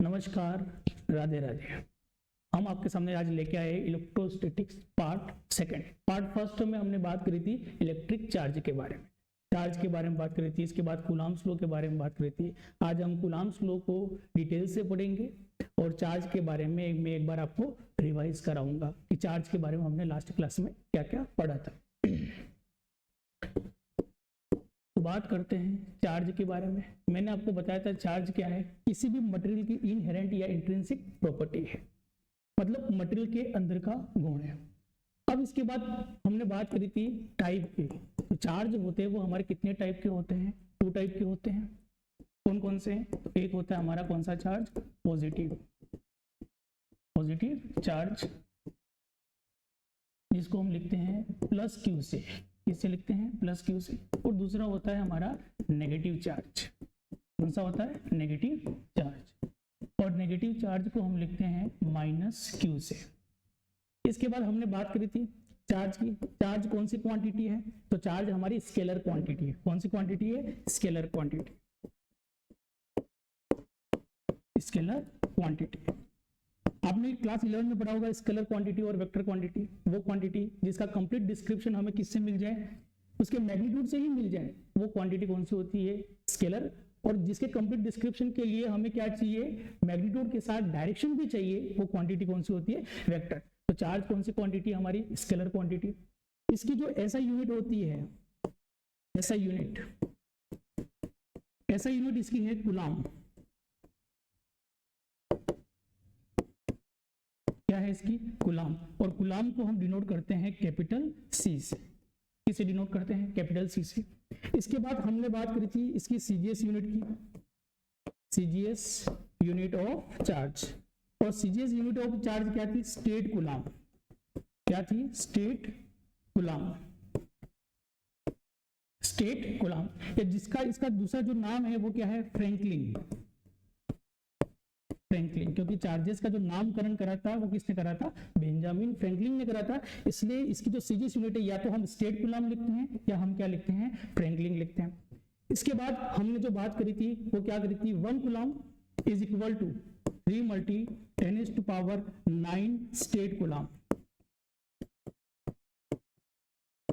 नमस्कार, राधे राधे। हम आपके सामने आज लेके आए electrostatics part second. Part first में हमने बात करी थी इलेक्ट्रिक चार्ज के बारे में, चार्ज के बारे में बात करी थी। इसके बाद कूलाम्स लॉ के बारे में बात करी थी। आज हम कूलाम्स लॉ को डिटेल से पढ़ेंगे और चार्ज के बारे में मैं एक बार आपको रिवाइज कराऊंगा कि चार्ज के बारे में हमने लास्ट क्लास में क्या क्या पढ़ा था। तो बात करते हैं चार्ज के बारे में। मैंने आपको बताया था चार्ज क्या है, किसी भी मटेरियल की इनहेरेंट या इंट्रिंसिक प्रॉपर्टी है, मतलब मटेरियल के अंदर का गुण है। अब इसके बाद हमने बात करी थी टाइप की। तो चार्ज होते हैं वो हमारे कितने टाइप के होते हैं? 2 टाइप के होते हैं। कौन कौन से हैं? तो एक होता है हमारा कौन सा चार्ज? पॉजिटिव चार्ज, जिसको हम लिखते हैं प्लस क्यू से। किससे लिखते हैं? प्लस क्यू से। और दूसरा होता है हमारा नेगेटिव चार्ज। कौन सा होता है? Negative charge. और नेगेटिव चार्ज को हम लिखते हैं माइनस क्यू से। इसके बाद हमने बात करी थी चार्ज की। चार्ज कौन सी क्वांटिटी है? तो चार्ज हमारी स्केलर क्वांटिटी है। कौन सी क्वांटिटी है? Scalar quantity. स्केलर क्वांटिटी आपने क्लास 11 में पढ़ा होगा, स्केलर क्वांटिटी और वेक्टर क्वांटिटी। वो क्वांटिटी जिसका कंप्लीट डिस्क्रिप्शन हमें किससे मिल जाए? उसके मैग्नीट्यूड से ही मिल जाए। वो क्वांटिटी कौन सी होती है? स्केलर। और जिसके कंप्लीट डिस्क्रिप्शन के लिए हमें क्या चाहिए? मैग्नीट्यूड के साथ डायरेक्शन भी चाहिए। वो क्वांटिटी कौन सी होती है? वेक्टर। तो चार्ज कौन सी क्वांटिटी हमारी? Scalar quantity. इसकी जो ऐसा यूनिट होती है, ऐसा यूनिट इसकी है कूलाम। क्या है इसकी? कूलाम। और कूलाम को हम डिनोट करते हैं कैपिटल सी से। किसे डिनोट करते हैं? कैपिटल सी से। इसके बाद हमने बात करी थी इसकी सीजीएस यूनिट की। CGS unit of charge. और सीजीएस यूनिट ऑफ चार्ज क्या थी? State coulomb. क्या थी? State coulomb. स्टेट कूलाम, या जिसका इसका दूसरा जो नाम है वो क्या है? फ्रैंकलिन। फ्रैंकलिन, क्योंकि चार्जेस का जो नामकरण करा था वो किसने करा था? बेंजामिन फ्रैंकलिन ने करा था। इसलिए इसकी जो सीजीएस यूनिट है या तो हम स्टेट कूलाम लिखते हैं या हम क्या लिखते हैं? फ्रैंकलिन लिखते हैं। इसके बाद हमने जो बात करी थी वो क्या करी थी? 1 coulomb is equal to 3 × 10⁹ state coulomb.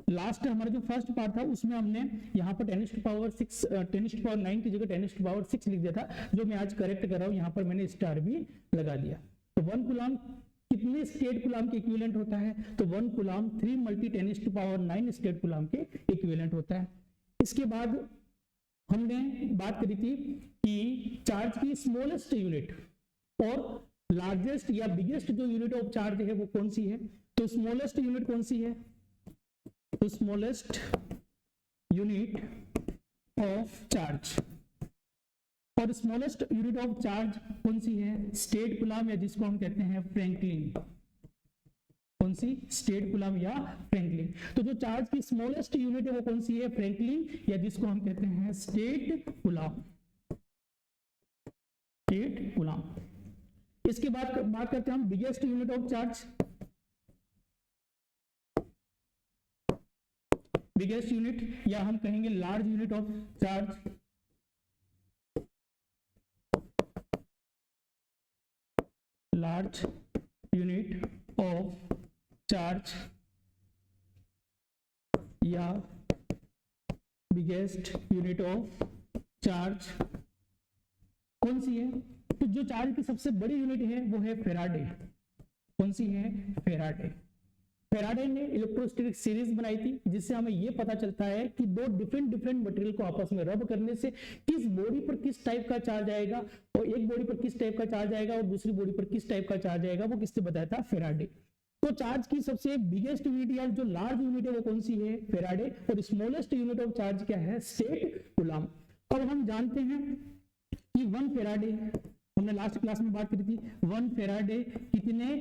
Last हमारा जो फर्स्ट पार्ट था उसमें हमने यहाँ पर 10⁹ की जगह 10⁶ लिख दिया था, जो मैं आज करेक्ट कर रहा हूँ। यहाँ पर मैंने स्टार भी लगा दिया। तो 1 कूलाम कितने स्टेट कूलाम के इक्विवेलेंट होता है? तो 1 कूलाम 3 × 10⁹ स्टेट कूलाम के इक्विवेलेंट होता है। इसके बाद हमने बात करी थी कि चार्ज की स्मॉलेस्ट यूनिट और लार्जेस्ट या बिगेस्ट जो यूनिट ऑफ चार्ज है वो कौन सी है? तो स्मॉलेस्ट यूनिट कौन सी है? तो स्मॉलेस्ट यूनिट ऑफ चार्ज। और स्मॉलेस्ट यूनिट ऑफ चार्ज कौन सी है? स्टेट कूलाम, या जिसको हम कहते हैं फ्रैंकलिन। कौन सी? स्टेट कूलाम या फ्रैंकलिन। तो जो चार्ज की स्मॉलेस्ट यूनिट है वो कौन सी है? फ्रैंकलिन, या जिसको हम कहते हैं स्टेट कूलाम। State coulomb. इसके बाद बात करते हैं हम biggest unit of charge. Biggest unit, या हम कहेंगे large unit of charge. Large unit of charge या बिगेस्ट यूनिट ऑफ चार्ज कौन सी है? तो जो चार्ज की सबसे बड़ी यूनिट है वो है फेराडे। कौन सी है? फेराडे। फेराडे ने इलेक्ट्रोस्टैटिक सीरीज बनाई थी, जिससे हमें यह पता चलता है कि दो डिफरेंट मटेरियल को आपस में रब करने से किस बॉडी पर किस टाइप का चार्ज आएगा, और एक बॉडी पर किस टाइप का चार्ज आएगा और दूसरी बॉडी पर किस टाइप का चार्ज आएगा, वो किससे बताया था? फेराडे। तो चार्ज की सबसे बिगेस्ट यूनिट या जो लार्ज यूनिट है वो कौन सी है? फेराडे। और स्मॉलेस्ट यूनिट ऑफ चार्ज क्या है? State coulomb. अब हम जानते हैं कि 1 फेराडे, हमने लास्ट क्लास में बात करी थी, 1 फेराडे कितने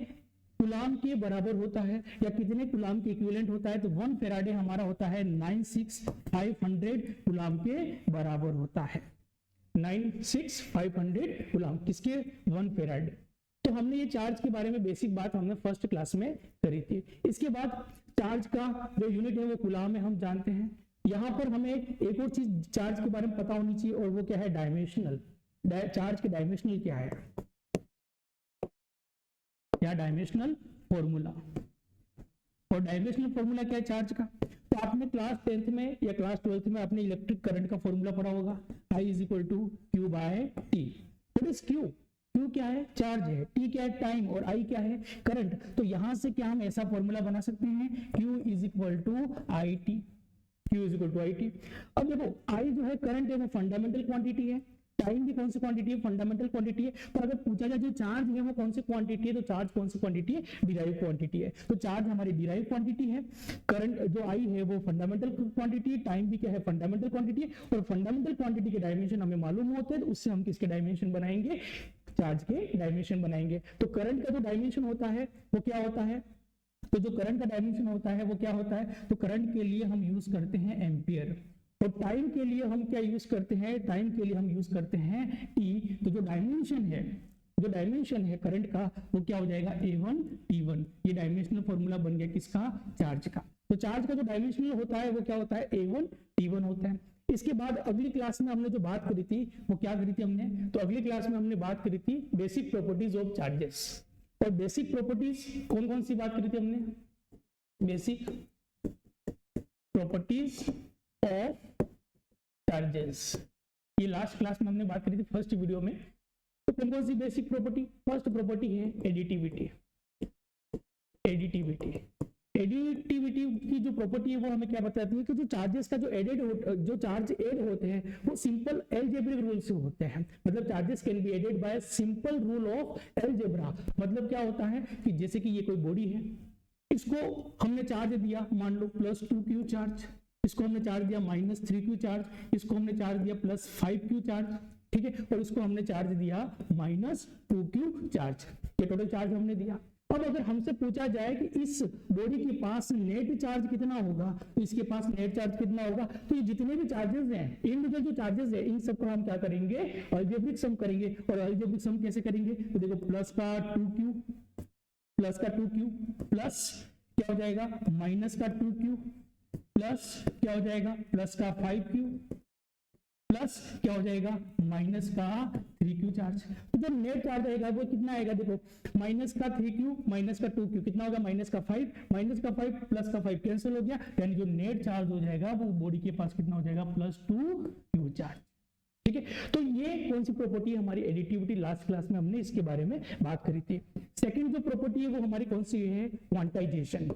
कूलाम के बराबर होता है या कितने कूलाम के इक्विवेलेंट होता है? तो 1 फेराडे हमारा होता है 96,500 कूलाम के बराबर होता है। 96,500 कूलाम किसके? 1 फेराडे। तो हमने ये चार्ज के बारे में बेसिक बात हमने फर्स्ट क्लास में करी थी। इसके बाद चार्ज का जो यूनिट है वो कूलाम है, हम जानते हैं। यहाँ पर हमें एक और चीज चार्ज के बारे में पता होनी चाहिए, और वो क्या है? डायमेंशनल। चार्ज के डायमेंशनल क्या है? या डायमेंशनल फॉर्मूला। और डायमेंशनल फॉर्मूला क्या है चार्ज का? तो आपने क्लास 10th में या क्लास 12th में आपने इलेक्ट्रिक करंट का फॉर्मूला पढ़ा होगा, I is equal to Q by T. What is Q? Q क्या है? चार्ज है। टी क्या है? टाइम। और आई क्या है? करंट। तो यहां से क्या हम ऐसा फॉर्मूला बना सकते हैं, Q is equal to I T. Q is equal to I T. अब देखो आई जो है करंट है वो फंडामेंटल क्वांटिटी है, टाइम भी कौन सी क्वांटिटी है? फंडामेंटल क्वांटिटी है। पर अगर पूछा जाए जो चार्ज है वो कौन सी क्वांटिटी है, तो चार्ज कौन सी क्वांटिटी है? डिराइव क्वांटिटी है। तो चार्ज हमारी डिराइव क्वांटिटी है, करंट जो आई है वो फंडामेंटल क्वांटिटी है, टाइम भी क्या है? फंडामेंटल क्वांटिटी है। और फंडामेंटल क्वांटिटी के डायमेंशन हमें मालूम होते हैं, तो उससे हम किसके डायमेंशन बनाएंगे? चार्ज के डायमेंशन बनाएंगे। तो करंट का जो डायमेंशन होता है वो क्या होता है? तो जो करंट का डायमेंशन होता है वो क्या होता है? तो करंट के लिए हम यूज करते हैं एम्पियर, और टाइम के लिए हम क्या यूज करते हैं? टाइम के लिए हम यूज करते हैं टी। तो जो डायमेंशन है करंट का वो क्या हो जाएगा? A1 T1। ये डायमेंशनल फॉर्मूला बन गया किसका? चार्ज का। तो चार्ज का जो डायमेंशनल होता है वो क्या होता है? A1 T1 होता है। इसके बाद अगली क्लास में हमने जो बात करी थी वो क्या करी थी हमने? तो अगली क्लास में हमने बात करी थी बेसिक प्रॉपर्टीज ऑफ चार्जेस। और बेसिक प्रॉपर्टीज कौन कौन सी बात करी थी हमने? बेसिक प्रॉपर्टीज ऑफ चार्जेस, ये लास्ट क्लास में हमने बात करी थी फर्स्ट वीडियो में। तो कौन कौन सी बेसिक प्रॉपर्टी? फर्स्ट प्रॉपर्टी है एडिटिविटी। एडिटिविटी की जो प्रॉपर्टी है वो हमें क्या बताती है कि जो चार्जेस का जो चार्ज एड होते हैं वो सिंपल अलजेब्रिक रूल से होते हैं। मतलब charges can be added by simple rule of algebra. मतलब क्या होता है कि जैसे कि ये कोई बॉडी है, इसको हमने चार्ज दिया मान लो +2Q चार्ज, इसको हमने चार्ज दिया -3Q चार्ज, इसको हमने चार्ज दिया +5Q चार्ज, ठीक है, और इसको हमने चार्ज दिया -2Q चार्ज। ये टोटल चार्ज हमने दिया। अब अगर हमसे पूछा जाए कि इस बॉडी के पास नेट चार्ज कितना होगा, तो इसके पास नेट चार्ज कितना होगा? तो ये जितने भी चार्जेस हैं, इंडिविजुअल जो चार्जेस है, इन सबको हम क्या करेंगे? अलजेब्रिक सम करेंगे। और अलजेब्रिक सम कैसे करेंगे? तो देखो प्लस का 2Q प्लस क्या हो जाएगा? -2Q प्लस क्या हो जाएगा? प्लस का 5Q प्लस क्या हो जाएगा? -3Q charge. तो जो नेट चार्ज आएगा वो कितना आएगा? देखो -3Q -2Q कितना होगा? -5 प्लस का 5 कैंसिल हो गया, यानी जो नेट चार्ज हो जाएगा वो बॉडी के पास कितना हो जाएगा? +2Q charge. ठीक है, तो ये कौन सी प्रॉपर्टी है हमारी? एडिटिविटी। लास्ट क्लास में हमने इसके बारे में बात करी थी। सेकंड जो प्रॉपर्टी है वो हमारी कौन सी है? क्वांटाइजेशन।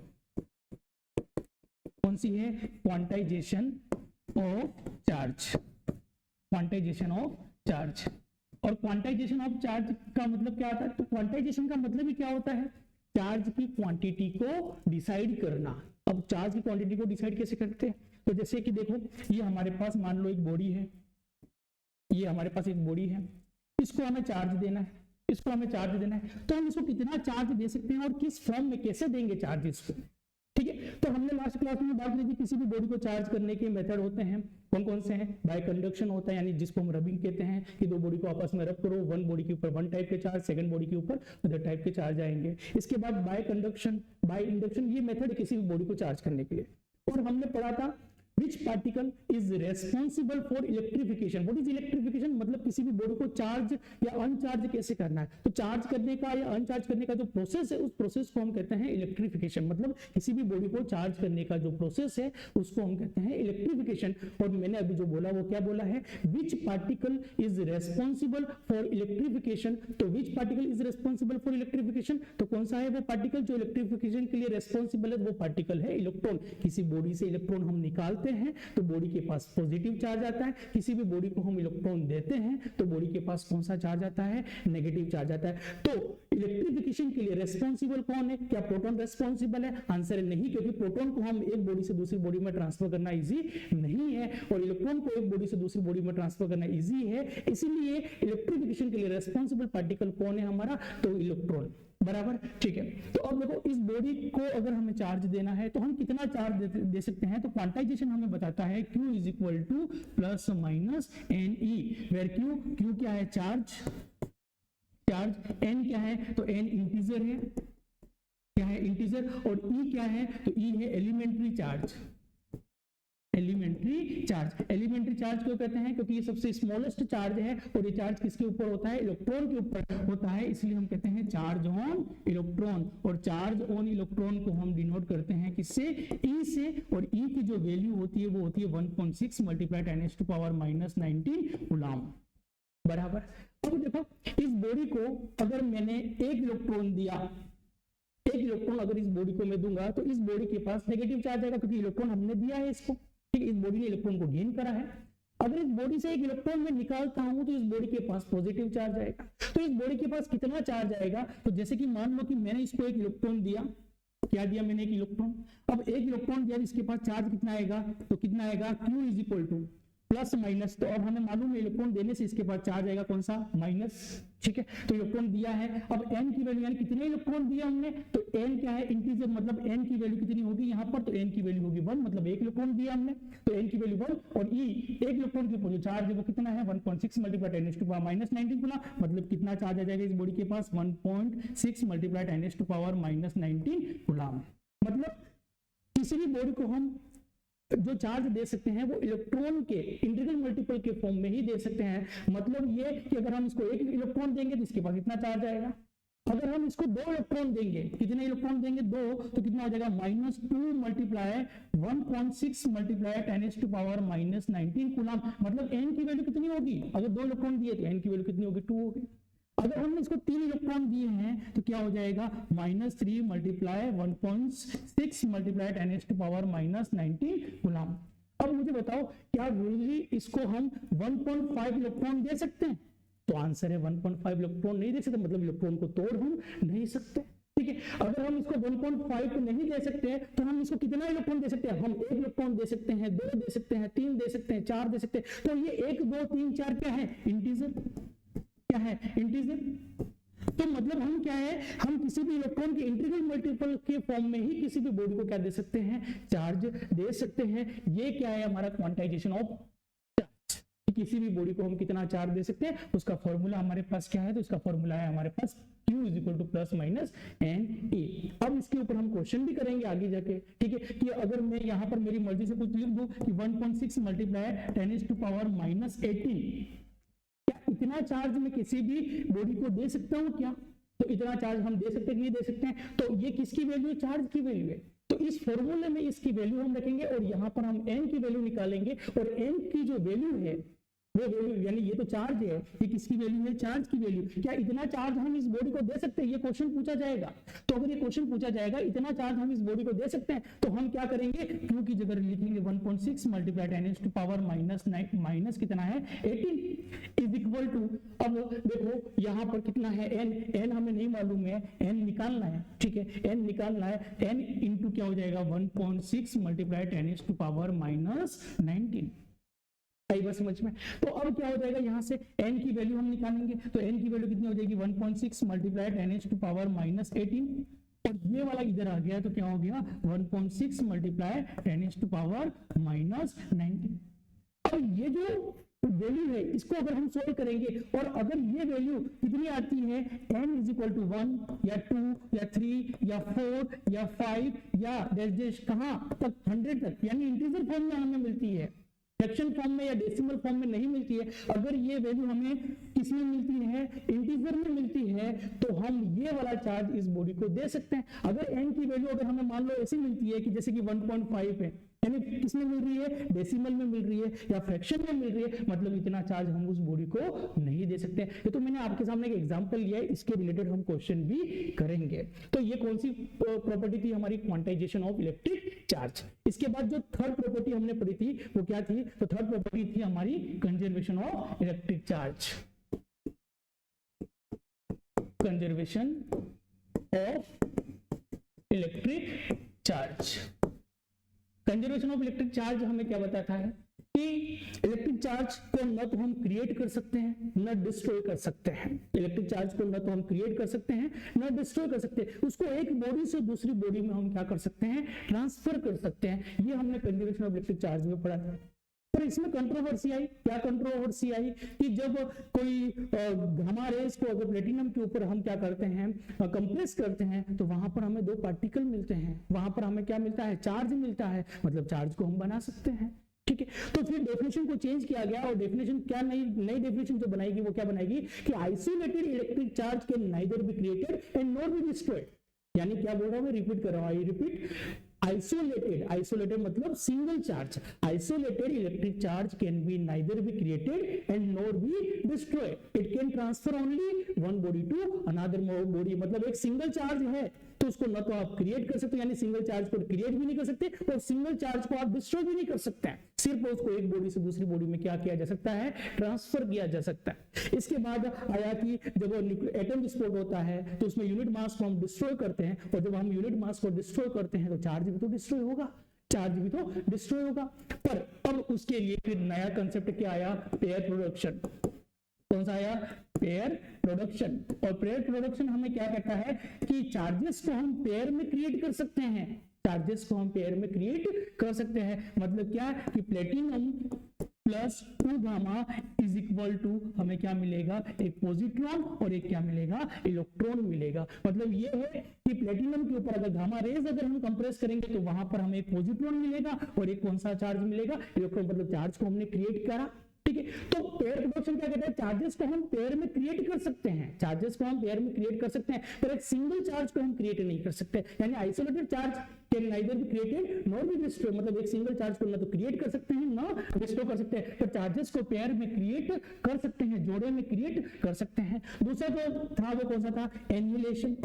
कौन सी है? Quantization of charge. Quantization of charge. और क्वांटाइजेशन ऑफ चार्ज का मतलब क्या होता है? तो क्वांटाइजेशन का मतलब ही क्या होता है? चार्ज की क्वांटिटी को डिसाइड करना। अब चार्ज की क्वांटिटी को डिसाइड कैसे करते हैं? तो जैसे कि देखो ये हमारे पास मान लो एक बॉडी है, ये हमारे पास एक बॉडी है, इसको हमें चार्ज देना है, इसको हमें चार्ज देना है। तो हम इसको कितना चार्ज दे सकते हैं और किस फॉर्म में कैसे देंगे चार्ज इसको? ठीक है, तो हमने लास्ट क्लास में बात की थी किसी भी बॉडी को चार्ज करने के मेथड होते हैं। कौन कौन से हैं? बाय कंडक्शन होता है, यानी जिसको हम रबिंग कहते हैं कि दो बॉडी को आपस में रब करो, वन बॉडी के ऊपर वन टाइप के चार्ज, सेकंड बॉडी के ऊपर अदर टाइप के चार्ज आएंगे। इसके बाद बाय कंडक्शन, बाय इंडक्शन, ये मेथड है किसी भी बॉडी को चार्ज करने के लिए। और हमने पढ़ा था Which particle is responsible for electrification? What is electrification? मतलब किसी भी बॉडी को चार्ज या अनचार्ज कैसे करना है। तो चार्ज करने का या अनचार्ज करने का जो प्रोसेस है उस प्रोसेस को हम कहते हैं इलेक्ट्रिफिकेशन। मतलब किसी भी बॉडी को चार्ज करने का जो प्रोसेस है उसको हम कहते हैं इलेक्ट्रिफिकेशन। और मैंने अभी जो बोला वो क्या बोला है? Which particle is responsible for electrification? तो which particle is responsible for electrification? तो कौन सा है वो पार्टिकल जो इलेक्ट्रिफिकेशन के लिए रेस्पॉन्सिबल है? वो पार्टिकल है इलेक्ट्रॉन। किसी बॉडी से इलेक्ट्रॉन हम निकालते हैं तो बॉडी के पास पॉजिटिव चार्ज आता है, किसी भी बॉडी को हम इलेक्ट्रॉन देते हैं तो बॉडी के पास कौन सा चार्ज आता है? नेगेटिव चार्ज आता है। तो इलेक्ट्रिफिकेशन के लिए रेस्पॉन्सिबल कौन है? क्या प्रोटॉन रेस्पॉन्सिबल है? आंसर है नहीं, क्योंकि प्रोटॉन को हम एक बॉडी से दूसरी बॉडी में ट्रांसफर करना इजी नहीं है और इलेक्ट्रॉन को एक बॉडी से दूसरी बॉडी में ट्रांसफर करना इजी है। इसीलिए इलेक्ट्रिफिकेशन के लिए रेस्पॉन्सिबल पार्टिकल कौन है हमारा? तो इलेक्ट्रॉन। बराबर, ठीक है। तो अब देखो इस बॉडी को अगर हमें चार्ज देना है तो हम कितना चार्ज दे सकते हैं? तो क्वांटाइजेशन हमें बताता है Q is equal to plus minus NE, where Q क्या है? चार्ज। N क्या है? तो N इंटीजर है, क्या है? इंटीजर। और E क्या है? तो E है elementary charge. Elementary charge. Elementary charge क्यों कहते हैं? क्योंकि ये सबसे स्मॉलेस्ट चार्ज है और ये चार्ज किसके ऊपर होता है? इलेक्ट्रॉन के ऊपर होता है, इसलिए हम कहते हैं चार्ज ऑन इलेक्ट्रॉन। और चार्ज ऑन इलेक्ट्रॉन को हम डिनोट करते हैं किससे? ई से। और ई की जो वैल्यू होती है वो होती है 1.6 मल्टीप्लाई 10⁻⁻19 कूलम बराबर। अब देखो इस बॉडी को अगर मैंने एक इलेक्ट्रॉन दिया, एक इलेक्ट्रॉन अगर इस बॉडी को मैं दूंगा तो इस बॉडी के पास नेगेटिव चार्ज आएगा क्योंकि इलेक्ट्रॉन हमने दिया है इसको, ठीक है, इस बॉडी ने इलेक्ट्रॉन को गेन करा है। अगर इस बॉडी से एक इलेक्ट्रॉन मैं निकालता हूं तो इस बॉडी के पास पॉजिटिव चार्ज आएगा। तो इस बॉडी के पास कितना चार्ज आएगा? तो जैसे कि मान लो कि मैंने इसको एक इलेक्ट्रॉन दिया, क्या दिया मैंने? एक इलेक्ट्रॉन। अब एक इलेक्ट्रॉन दिया, इसके पास चार्ज कितना आएगा? तो कितना आएगा? Q is equal to plus minus. तो अब हमें मालूम है इलेक्ट्रॉन देने से इसके पास चार्ज आएगा कौन सा? माइनस, ठीक है। तो इलेक्ट्रॉन दिया है। अब n की वैल्यू यानी कितने इलेक्ट्रॉन दिया हमने? तो n क्या है? इंटीजर, मतलब n की वैल्यू कितनी होगी यहाँ पर? तो n की वैल्यू होगी 1, मतलब एक इलेक्ट्रॉन दिया हमने तो n की वैल्यू 1। और e एक इलेक्ट्रॉन के ऊपर जो चार्ज है वो कितना है? 1.6 मल्टीप्लाई 10⁻⁻19 गुना, मतलब कितना चार्ज आ जाएगा इस बॉडी के पास? 1.6 मल्टीप्लाई 10⁻⁻19 कूलम। मतलब किसी भी बॉडी को हम जो चार्ज दे सकते हैं वो इलेक्ट्रॉन के इंटीग्रल मल्टीपल के फॉर्म में ही दे सकते हैं। मतलब ये कि अगर हम इसको एक इलेक्ट्रॉन देंगे तो इसके पास कितना चार्ज आएगा। अगर हम इसको 2 इलेक्ट्रॉन देंगे, कितने इलेक्ट्रॉन देंगे? 2, तो कितना हो जाएगा? -2 मल्टीप्लाई 1.6 मल्टीप्लाई 10⁻⁻19 कूलम। मतलब n की वैल्यू कितनी होगी? अगर 2 इलेक्ट्रॉन दिए तो n की वैल्यू कितनी होगी? 2 होगी। अगर हमने इसको 3 इलेक्ट्रॉन दिए हैं तो क्या हो जाएगा? -3 मल्टीप्लाई 1.6 मल्टीप्लाई 10⁻⁻19 कूलम। अब मुझे बताओ क्या जरूरी इसको हम 1.5 इलेक्ट्रॉन दे सकते हैं? तो आंसर है 1.5 इलेक्ट्रॉन नहीं दे सकते, मतलब इलेक्ट्रॉन को तोड़ हम नहीं सकते, ठीक है। अगर हम इसको 1.5 को नहीं दे सकते तो हम इसको कितना इलेक्ट्रॉन दे सकते हैं? हम 1 इलेक्ट्रॉन दे सकते हैं, 2 दे सकते हैं, 3 दे सकते हैं, 4 दे सकते हैं। तो ये 1, 2, 3, 4 क्या है? इंटीजर, क्या है? इंटीजर। तो मतलब हम क्या है? हम किसी भी इलेक्ट्रॉन के इंटीग्रल मल्टीपल के फॉर्म में ही किसी भी बॉडी को क्या दे सकते हैं? चार्ज दे सकते हैं। ये क्या है? हमारा क्वांटाइजेशन ऑफ चार्ज। किसी भी बॉडी को हम कितना चार्ज दे सकते हैं उसका फॉर्मूला हमारे पास क्या है? तो इसका फॉर्मूला है हमारे पास Q is equal to plus minus NA। अब इसके ऊपर हम क्वेश्चन भी करेंगे आगे जाके, ठीक है। कि अगर मैं यहाँ पर मेरी मर्जी से कुछ लिख दूं कि 1.6 मल्टीप्लाई 10⁻⁻18, इतना चार्ज मैं किसी भी बॉडी को दे सकता हूं क्या? तो इतना चार्ज हम दे सकते हैं, नहीं दे सकते हैं? तो ये किसकी वैल्यू है? चार्ज की वैल्यू है। तो इस फॉर्मूले में इसकी वैल्यू हम रखेंगे और यहां पर हम n की वैल्यू निकालेंगे। और n की जो वैल्यू है वो वैल्यू यानी ये तो चार्ज है, ये किसकी वैल्यू है? चार्ज की वैल्यू। क्या इतना चार्ज हम इस बॉडी को दे सकते हैं? ये क्वेश्चन पूछा जाएगा। तो अगर ये क्वेश्चन पूछा जाएगा इतना चार्ज हम इस बॉडी को दे सकते हैं तो हम क्या करेंगे? Q की जगह लिखेंगे 1.6 मल्टीप्लाई 10⁻⁻9 माइनस कितना है? 18 इज इक्वल टू, अब देखो यहाँ पर कितना है? n हमें नहीं मालूम है, n निकालना है, ठीक है। n निकालना है, n इंटू क्या हो जाएगा? 1.6 मल्टीप्लाई 10⁻⁻19। आई बात समझ में? तो अब क्या हो जाएगा? यहाँ से n की वैल्यू हम निकालेंगे तो n की वैल्यू कितनी हो जाएगी? 1.6 मल्टीप्लाई 10⁻⁻18। और ये वाला इधर आ गया तो क्या हो गया? 1.6 मल्टीप्लाई 10⁻⁻19। अब ये जो वैल्यू है इसको अगर हम सोल्व करेंगे और अगर ये वैल्यू कितनी आती है? n इज इक्वल टू 1 या 2 या 3 या 4 या 5 या डैश कहां तक? 100 तक, यानी इंटीजर फॉर्म में हमें मिलती है, फ्रैक्शन फॉर्म में या डेसिमल फॉर्म में नहीं मिलती है। अगर ये वैल्यू हमें किसमें मिलती है? इंटीजर में मिलती है, तो हम ये वाला चार्ज इस बॉडी को दे सकते हैं। अगर n की वैल्यू अगर हमें मान लो ऐसी मिलती है कि जैसे कि 1.5 है, यानी किसमें मिल रही है? डेसिमल में मिल रही है या फ्रैक्शन में मिल रही है, मतलब इतना चार्ज हम उस बॉडी को नहीं दे सकते। ये तो मैंने आपके सामने एक एग्जांपल लिया है, इसके रिलेटेड हम क्वेश्चन भी करेंगे। तो ये कौन सी प्रॉपर्टी थी? हमारी क्वांटाइजेशन ऑफ इलेक्ट्रिक चार्ज। इसके बाद जो थर्ड प्रॉपर्टी हमने पढ़ी थी वो क्या थी? तो थर्ड प्रॉपर्टी थी हमारी conservation of electric charge. Conservation of electric charge. Conservation of electric charge हमें क्या बताता है कि इलेक्ट्रिक चार्ज को न तो हम क्रिएट कर सकते हैं न डिस्ट्रॉय कर सकते हैं। इलेक्ट्रिक चार्ज को न तो हम क्रिएट कर सकते हैं न डिस्ट्रॉय कर सकते हैं, उसको एक बॉडी से दूसरी बॉडी में हम क्या कर सकते हैं? ट्रांसफर कर सकते हैं। ये हमने कंजर्वेशन ऑफ इलेक्ट्रिक चार्ज में पढ़ा है। पर इसमें कंट्रोवर्सी आई। क्या कंट्रोवर्सी आई? कि जब कोई गामा रेज को अगर प्लेटिनम के ऊपर हम क्या करते हैं? कंप्रेस करते हैं तो वहां पर हमें 2 पार्टिकल मिलते हैं। वहां पर हमें क्या मिलता है? चार्ज मिलता है, मतलब चार्ज को हम बना सकते हैं। ठीक है। तो फिर डेफिनेशन को चेंज किया गया और डेफिनेशन क्या, नई डेफिनेशन जो बनाएगी वो क्या बनाएगी कि isolated electric charge can neither be created and not be destroyed. यानी क्या बोल रहा हूं मैं, रिपीट कर रहा हूं, आई रिपीट, आइसोलेटेड मतलब single charge, isolated electric charge can be neither be created and not be destroyed, it can transfer only one body to another body. मतलब एक सिंगल चार्ज है तो उसको न तो आप क्रिएट कर सकते, यानी सिंगल चार्ज को क्रिएट भी नहीं कर सकते और सिंगल चार्ज को आप डिस्ट्रॉय भी नहीं कर सकते हैं, सिर्फ उसको एक बॉडी से दूसरी बॉडी में क्या किया जा सकता है, ट्रांसफर किया जा सकता है। इसके बाद आया कि जब एटम विस्फोट होता है तो उसमें यूनिट मास को हम डिस्ट्रॉय करते हैं, और जब हम यूनिट मास को डिस्ट्रॉय करते हैं तो चार्ज भी तो डिस्ट्रॉय होगा, चार्ज भी तो डिस्ट्रॉय होगा। पर अब उसके लिए फिर नया कंसेप्ट क्या आया, पेयर प्रोडक्शन। कौन सा आया, पेयर प्रोडक्शन। और पेयर प्रोडक्शन हमें क्या कहता है कि चार्जेस को हम पेयर में क्रिएट कर सकते हैं, चार्जेस को हम पेयर में क्रिएट कर सकते हैं। मतलब क्या कि platinum plus 2 gamma is equal to हमें क्या मिलेगा, एक पॉजिट्रॉन और एक क्या मिलेगा, इलेक्ट्रॉन मिलेगा। मतलब ये है कि प्लेटिनम के ऊपर अगर गामा रेज अगर हम कंप्रेस करेंगे तो वहां पर हमें एक पॉजिट्रॉन मिलेगा और एक कौन सा चार्ज मिलेगा, इलेक्ट्रॉन। मतलब चार्ज को हमने क्रिएट करा, ठीक है। तो पेयर प्रोडक्शन क्या कहता है, चार्जेस को हम पेयर में क्रिएट कर सकते हैं, चार्जेस को हम पेयर में क्रिएट कर सकते हैं, पर एक सिंगल चार्ज को हम क्रिएट नहीं कर सकते। यानी isolated charge can neither be created nor be destroy, मतलब एक सिंगल चार्ज को ना तो क्रिएट कर सकते हैं ना डिस्ट्रॉय कर सकते हैं, पर चार्जेस को पेयर में क्रिएट कर सकते हैं, जोड़े में क्रिएट कर सकते हैं। दूसरा जो था वो कौन सा था, एनिहिलेशन।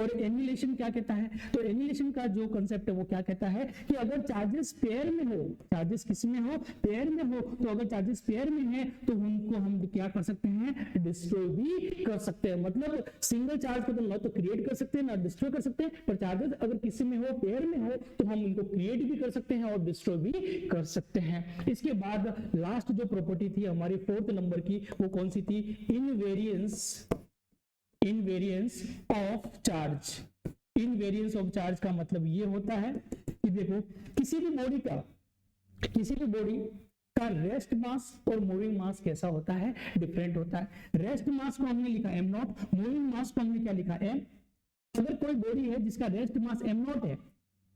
और एनिहिलेशन क्या कहता है, तो एनिहिलेशन का जो कंसेप्ट है वो क्या कहता है कि अगर चार्जेस पेयर में हो, चार्जेस किस में हो, पेयर में हो, तो अगर चार्जेस पेयर में है तो उनको हम क्या कर सकते हैं, डिस्ट्रॉय भी कर सकते हैं। मतलब सिंगल चार्ज को तो ना तो क्रिएट कर सकते हैं ना डिस्ट्रॉय कर सकते हैं, पर चार्जेस अगर किसी में हो, पेयर में हो, तो हम इनको क्रिएट भी कर सकते हैं और डिस्ट्रॉय भी कर सकते हैं। इसके बाद लास्ट जो प्रॉपर्टी थी हमारी 4th नंबर की, वो कौन सी थी, invariance of charge. Invariance of charge का मतलब ये होता है कि देखो किसी भी बॉडी का रेस्ट मास और मूविंग मास कैसा होता है, डिफरेंट होता है। रेस्ट मास को हमने लिखा m0, मूविंग मास को हमने क्या लिखा m। अगर कोई बॉडी है जिसका रेस्ट मास m0 है,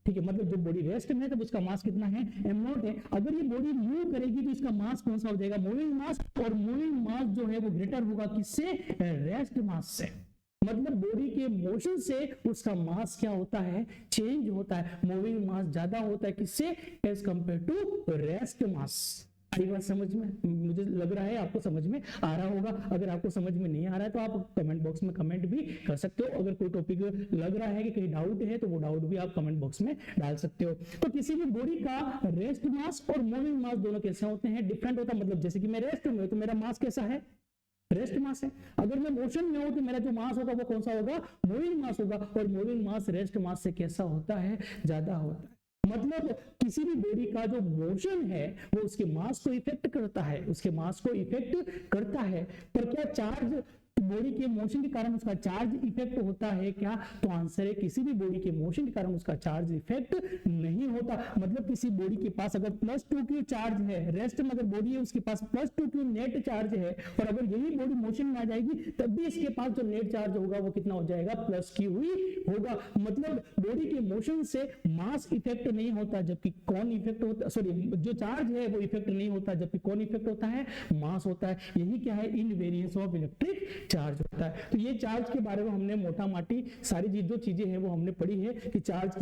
ठीक है, मतलब जो बॉडी रेस्ट में है तब उसका मास कितना है, m0 है। अगर ये बॉडी मूव करेगी तो इसका मास कौन सा हो जाएगा, मूविंग मास, और मूविंग मास जो है वो ग्रेटर होगा किससे, रेस्ट मास से। मतलब बॉडी के मोशन से उसका मास क्या होता है, चेंज होता है। मूविंग मास ज्यादा होता है किससे, as compare to rest mass. आई बात समझ में, मुझे लग रहा है आपको समझ में आ रहा होगा। अगर आपको समझ में नहीं आ रहा है तो आप कमेंट बॉक्स में कमेंट भी कर सकते हो। अगर कोई टॉपिक लग रहा है कि कहीं डाउट है तो वो डाउट भी आप कमेंट बॉक्स में डाल सकते हो। तो किसी भी बॉडी का रेस्ट मास और मूविंग मास दोनों कैसे होते हैं, डिफरेंट होता है। मतलब जैसे कि मैं रेस्ट में हूं तो मेरा मास कैसा है, रेस्ट मास है। अगर मैं मोशन में हूं तो मेरा जो मास होगा वो कौन सा होगा, मूविंग मास होगा। और मूविंग मास रेस्ट मास से कैसा होता है, ज्यादा होता है। मतलब किसी भी बॉडी का जो मोशन है वो उसके मास को इफेक्ट करता है, उसके मास को इफेक्ट करता है। पर क्या चार्ज बॉडी के मोशन के कारण उसका चार्ज इफेक्ट होता है क्या, तो आंसर है किसी भी बॉडी के मोशन के कारण उसका चार्ज इफेक्ट नहीं होता। मतलब किसी बॉडी के पास अगर +2 की चार्ज है, रेस्ट में अगर बॉडी है उसके पास +2 की नेट चार्ज है, और अगर यही बॉडी मोशन में आ जाएगी तब भी इसके पास जो नेट चार्ज होगा वो कितना हो जाएगा, +Q ही होगा। मतलब बॉडी के मोशन से मास इफेक्ट नहीं होता, जबकि कौन इफेक्ट होता, सॉरी जो चार्ज है वो इफेक्ट नहीं होता, जबकि कौन इफेक्ट होता है, मास होता है। यही क्या है, इनवेरिएंस ऑफ इलेक्ट्रिक चार्ज होता है। तो ये चार्ज के बारे में हमने मोटा माटी सारी जो चीजें हैं वो हमने पढ़ी है कि चार्ज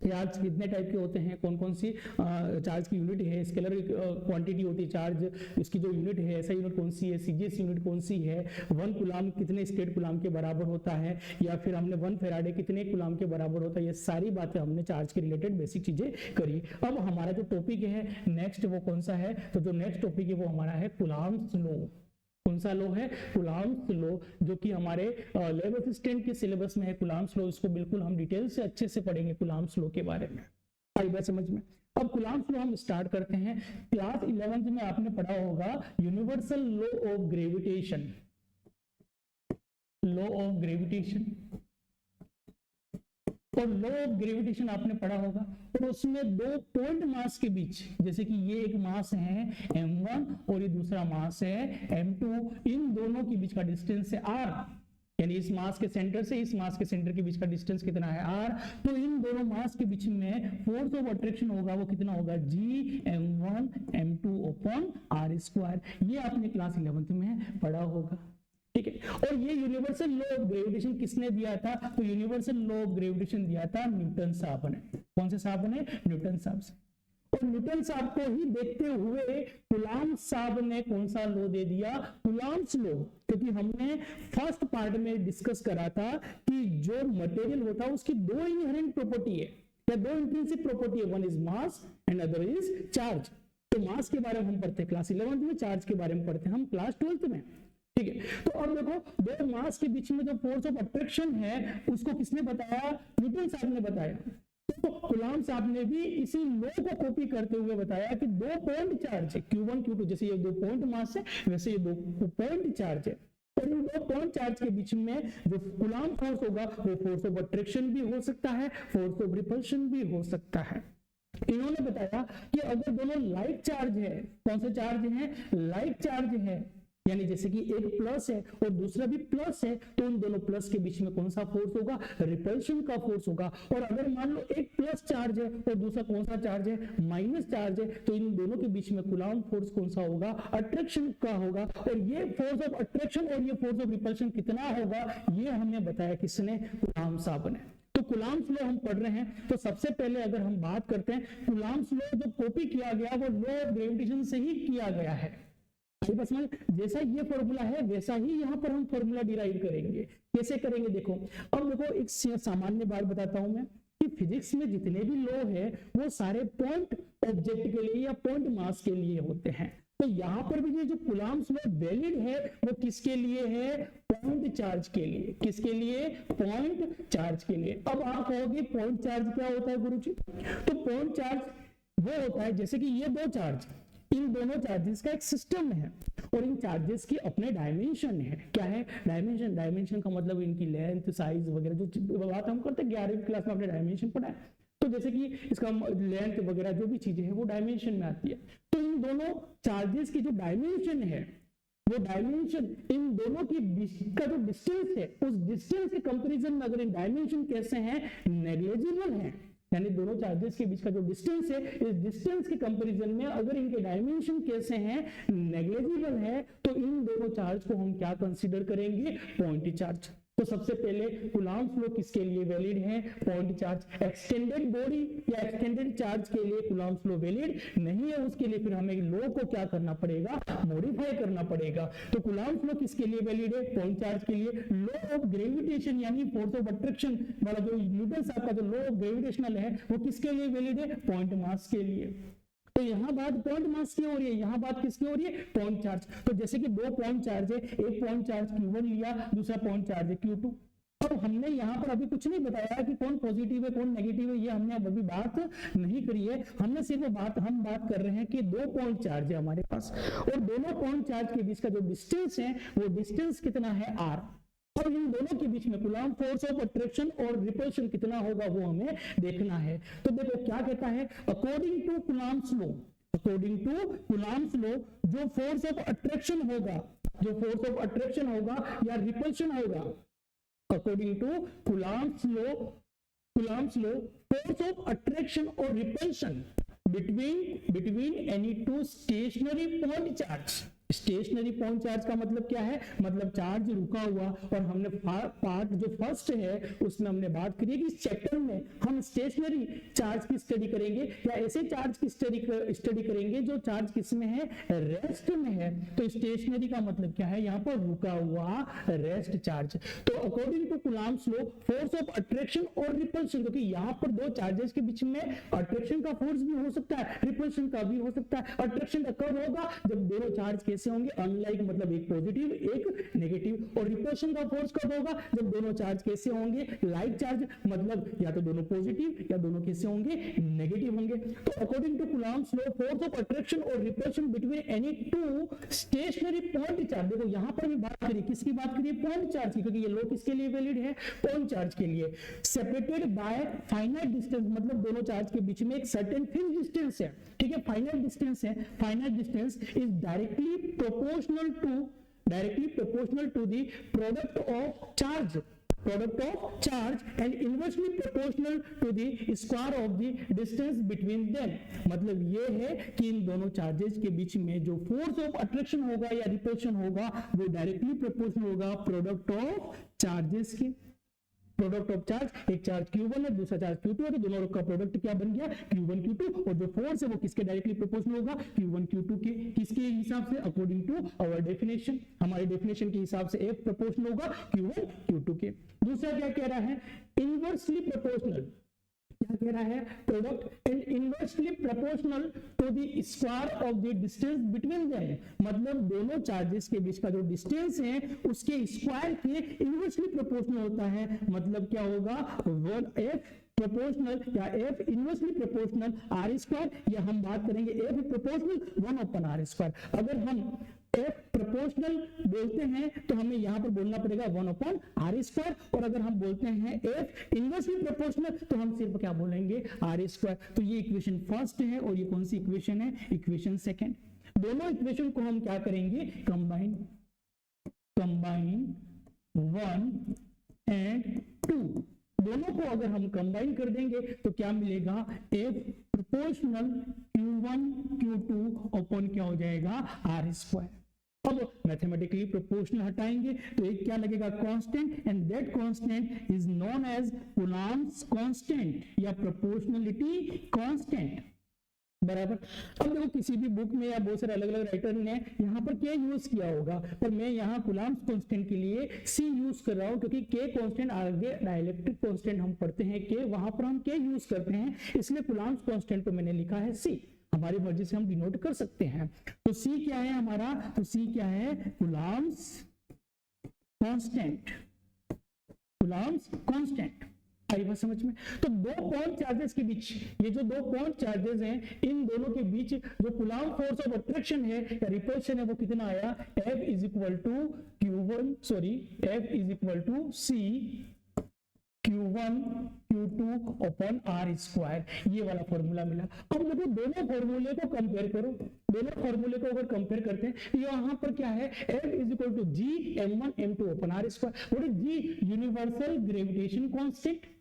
चार्ज कितने टाइप के होते हैं, कौन कौन सी चार्ज की यूनिट है, स्केलर क्वांटिटी होती है चार्ज, इसकी जो यूनिट है ऐसा यूनिट कौन सी है, सीजीएस यूनिट कौन सी है, 1 कूलाम कितने स्टेट कूलाम के बराबर होता है, या फिर हमने 1 फैराडे कितने कूलाम के बराबर होता है। ये सारी बातें हमने चार्ज के रिलेटेड बेसिक चीजें करी। अब हमारा जो टॉपिक है नेक्स्ट वो कौन सा है, तो जो नेक्स्ट टॉपिक है वो हमारा है कूलाम्स लॉ। कौन सा लॉ है, कूलाम्स लॉ, जो कि हमारे लैब असिस्टेंट के सिलेबस में है। कूलाम्स लॉ इसको बिल्कुल हम डिटेल से अच्छे से पढ़ेंगे कूलाम्स लॉ के बारे में। आई बात समझ में। अब कूलाम्स लॉ हम स्टार्ट करते हैं। क्लास 11th में आपने पढ़ा होगा universal law of gravitation, law of gravitation, और लॉ ऑफ ग्रेविटेशन आपने पढ़ा होगा। और उसमें 2 पॉइंट मास के बीच, जैसे कि ये एक मास है m1 और ये दूसरा मास है m2, इन दोनों के बीच का डिस्टेंस है r। यानी इस मास के सेंटर से इस मास के सेंटर के बीच का डिस्टेंस कितना है r, तो इन दोनों मास के बीच में फोर्स ऑफ अट्रैक्शन होगा वो कितना होगा Gm1 m2 upon r square. ये आपने क्लास 11th में पढ़ा होगा, ठीक है। और ये यूनिवर्सल लॉ ऑफ ग्रेविटेशन किसने दिया था? तो यूनिवर्सल लॉ ऑफ ग्रेविटेशन दिया था न्यूटन साहब ने। कौन से साहब ने? न्यूटन साहब से। और न्यूटन साहब को ही देखते हुए कूलॉम साहब ने कौन सा लॉ दे दिया? Coulomb's law. क्योंकि हमने फर्स्ट पार्ट में डिस्कस करा था कि जो मटेरियल होता है उसकी दो इनहेरेंट प्रॉपर्टी है या दो इंट्रिंसिक प्रॉपर्टी है, one is mass and other is charge. तो मास के बारे में हम पढ़ते हैं क्लास 11th में, चार्ज के बारे में पढ़ते हैं हम क्लास 12th में, ठीक है। तो अब देखो दो मास के बीच में जो फोर्स ऑफ अट्रैक्शन है उसको किसने बताया? न्यूटन साहब ने बताया। तो कूलॉम साहब ने भी इसी लॉ को कॉपी करते हुए बताया कि दो पॉइंट चार्ज है Q1 Q2, जैसे ये दो पॉइंट मास है वैसे ये दो पॉइंट चार्ज है, और इन दो पॉइंट चार्ज के बीच में जो कूलॉम फोर्स होगा वो फोर्स ऑफ अट्रैक्शन भी हो सकता है, फोर्स ऑफ रिपल्शन भी हो सकता है। इन्होंने बताया कि अगर दोनों लाइक चार्ज है, कौन से चार्ज है? लाइक चार्ज है, यानी जैसे कि एक प्लस है और दूसरा भी प्लस है, तो उन दोनों प्लस के बीच में कौन सा फोर्स होगा? रिपल्शन का फोर्स होगा। और अगर मान लो एक प्लस चार्ज है और दूसरा कौन सा चार्ज है? माइनस चार्ज है, तो इन दोनों के बीच में कूलॉम फोर्स कौन सा होगा? अट्रैक्शन का होगा। और ये फोर्स ऑफ अट्रैक्शन और ये फोर्स ऑफ रिपल्शन कितना होगा ये हमें बताया किसने? कूलॉम साहब ने। तो कूलॉम्स लॉ हम पढ़ रहे हैं, तो सबसे पहले अगर हम बात करते हैं कूलॉम्स लॉ जो कॉपी किया गया वो लॉ ऑफ ग्रेविटेशन से ही किया गया है। बस जैसा ये फॉर्मूला है वैसा ही यहाँ पर हम फॉर्मूला डिराइव करेंगे। कैसे करेंगे देखो, अब देखो एक सामान्य बात बताता हूं मैं कि फिजिक्स में जितने भी लॉ है वो सारे पॉइंट ऑब्जेक्ट के लिए या पॉइंट मास के लिए होते हैं। तो यहाँ पर भी ये जो कूलॉम्स लॉ वैलिड है वो किसके लिए है? पॉइंट चार्ज के लिए। किसके लिए? पॉइंट चार्ज के लिए। अब आप कहोगे पॉइंट चार्ज क्या होता है गुरुजी? तो पॉइंट चार्ज वो होता है जैसे कि ये दो चार्ज, इन दोनों चार्जेस का एक सिस्टम है और इन चार्जेस की अपने डायमेंशन है। क्या है? डायमेंशन। डायमेंशन का मतलब इनकी लेंथ, साइज वगैरह जो बात हम करते हैं 11वीं क्लास में आपने डायमेंशन पढ़ा है, तो जैसे कि इसका लेंथ वगैरह जो भी चीजें हैं वो डायमेंशन में आती है। तो इन दोनों चार्जेस की जो डायमेंशन है वो डायमेंशन इन दोनों की का जो डिस्टेंस है उस डिस्टेंस के कंपैरिजन में अगर इन डायमेंशन कैसे हैं? नेग्लिजिबल है। यानी दोनों चार्जेस के बीच का जो डिस्टेंस है इस डिस्टेंस के कंपैरिजन में अगर इनके डायमेंशन कैसे हैं? नेग्लिजिबल है, तो इन दोनों चार्ज को हम क्या कंसीडर करेंगे? Point charge. तो सबसे पहले कूलॉम्स लॉ किसके लिए वैलिड है? Point charge. एक्सटेंडेड बॉडी या एक्सटेंडेड चार्ज के लिए कूलॉम्स लॉ वैलिड नहीं है, उसके लिए फिर हमें लॉ को क्या करना पड़ेगा? मॉडिफाई करना पड़ेगा। तो कूलॉम्स लॉ किसके लिए वैलिड है? पॉइंट चार्ज के लिए। लॉ ऑफ ग्रेविटेशन यानी फोर्स ऑफ अट्रैक्शन वाला जो न्यूटन साहब का जो लॉ ऑफ ग्रेविटेशनल है वो किसके लिए वैलिड है? पॉइंट मास के लिए। तो यहां बात पॉइंट मास की हो रही है, यहां बात किसकी हो रही है? Point charge. तो जैसे कि दो पॉइंट चार्ज है, एक पॉइंट चार्ज Q1 लिया, दूसरा पॉइंट चार्ज है Q2। अब हमने यहाँ पर अभी कुछ नहीं बताया कि कौन पॉजिटिव है कौन नेगेटिव है, ये हमने अभी बात नहीं करी है। हमने सिर्फ हम बात कर रहे हैं कि दो पॉइंट चार्ज है हमारे पास और दोनों पॉइंट चार्ज के बीच का जो डिस्टेंस है वो डिस्टेंस कितना है? r। और इन दोनों के बीच में कूलॉम फोर्स ऑफ अट्रैक्शन और रिपल्शन कितना होगा वो हमें देखना है। तो देखो क्या कहता है? According to Coulomb's law, according to Coulomb's law जो फोर्स ऑफ अट्रैक्शन होगा, जो फोर्स ऑफ अट्रैक्शन होगा या रिपल्शन होगा, according to Coulomb's law force of attraction और repulsion between any two stationary point charge। Stationary point charge का मतलब क्या है? मतलब चार्ज रुका हुआ। और हमने पार्ट जो फर्स्ट है उसमें हमने बात करी कि इस चैप्टर में हम स्टेशनरी चार्ज की स्टडी करेंगे या ऐसे चार्ज की स्टडी करेंगे जो चार्ज किसमें है? रेस्ट में है। तो स्टेशनरी का मतलब क्या है? यहाँ पर रुका हुआ रेस्ट चार्ज। तो according to Coulomb's law force of attraction और रिपल्शन, क्योंकि यहाँ पर दो चार्जेस के बीच में अट्रैक्शन का फोर्स भी हो सकता है, रिपल्शन का भी हो सकता है। अट्रैक्शन कब होगा? जब दोनों चार्ज कैसे होंगे? अनलाइक, मतलब एक पॉजिटिव एक नेगेटिव। और रिपल्शन का फोर्स कब होगा? जब दोनों चार्ज कैसे होंगे? लाइक चार्ज, मतलब या तो दोनों पॉजिटिव या दोनों कैसे होंगे? नेगेटिव होंगे। तो according to Coulomb's law force of attraction और repulsion between any two stationary point charge. देखो यहां पर भी बात करिए, किसकी बात करिए? पॉइंट चार्ज की, क्योंकि ये लॉ किसके लिए वैलिड है? पॉइंट चार्ज के लिए। सेपरेटेड बाय फाइनाइट डिस्टेंस, मतलब दोनों चार्ज के बीच में एक सर्टेन फिक्स्ड डिस्टेंस है, ठीक है? फाइनाइट डिस्टेंस है। Finite distance is directly proportional to directly proportional to the product of charge and inversely proportional to the square of the distance between them। मतलब ये है कि इन दोनों चार्जेस के बीच में जो फोर्स ऑफ अट्रैक्शन होगा या रिपल्शन होगा वो डायरेक्टली प्रोपोर्शनल होगा प्रोडक्ट ऑफ चार्जेस के। प्रोडक्ट ऑफ चार्ज, एक चार्ज Q1 है, दूसरा चार्ज Q2 है, तो दोनों का प्रोडक्ट क्या बन गया Q1 Q2, और जो फोर्स है वो किसके डायरेक्टली प्रोपोर्शनल होगा Q1 Q2 के। किसके हिसाब से? अकॉर्डिंग टू आवर डेफिनेशन, हमारी डेफिनेशन के हिसाब से F प्रोपोर्शनल होगा Q1 Q2 के। दूसरा क्या कह रहा है? Inversely proportional. क्या कह रहा है? Product and inversely proportional to the square of the distance between them. मतलब दोनों चार्जेस के बीच का जो डिस्टेंस है उसके स्क्वायर के इनवर्सली प्रोपोर्शनल होता है। मतलब क्या होगा? 1f प्रोपोर्शनल या f inversely proportional r square, या हम बात करेंगे f proportional 1 upon r square. अगर हम f प्रोपोर्शनल बोलते हैं तो हमें यहां पर बोलना पड़ेगा 1 अपॉन r स्क्वायर, और अगर हम बोलते हैं f इनवर्सली प्रोपोर्शनल तो हम सिर्फ क्या बोलेंगे? r square. तो ये इक्वेशन फर्स्ट है और ये कौन सी इक्वेशन है? Equation second. दोनों इक्वेशन को हम क्या करेंगे? कंबाइन 1 एंड 2, दोनों को अगर हम कंबाइन कर देंगे तो क्या मिलेगा? F proportional Q1 Q2 upon क्या हो जाएगा? R square. अब मैथमेटिकली प्रोपोर्शनल हटाएंगे तो एक क्या लगेगा? Constant, and that constant is known as Coulomb's constant या प्रोपोर्शनलिटी कांस्टेंट। बराबर। अब देखो किसी भी बुक में या बहुत सारे अलग अलग राइटर ने यहाँ पर K यूज किया होगा, पर मैं यहाँ कूलम्ब्स कांस्टेंट के लिए C यूज कर रहा हूँ, क्योंकि K कांस्टेंट आगे डाइलेक्ट्रिक कांस्टेंट हम पढ़ते हैं K, वहां पर हम K यूज करते हैं, इसलिए कूलम्ब्स कांस्टेंट को मैंने लिखा है C। हमारी मर्जी से हम डिनोट कर सकते हैं। तो C क्या है हमारा? तो C क्या है? Coulomb's constant. Coulomb's constant I बात समझ में? तो दो पॉइंट चार्जेस के बीच, ये जो दो पॉइंट चार्जेस हैं, इन दोनों के बीच जो कूलम्ब फोर्स ऑफ अट्रैक्शन है या रिपल्शन है वो कितना आया? F is equal to F is equal to C Q1 Q2 upon R square. ये वाला फॉर्मूला मिला। अब देखो दोनों फॉर्मूले को कंपेयर करो, दोनों फॉर्मूले को अगर कंपेयर करते हैं यहाँ पर क्या है? F is equal to G M1 M2 upon R square. What is G? Universal gravitation constant.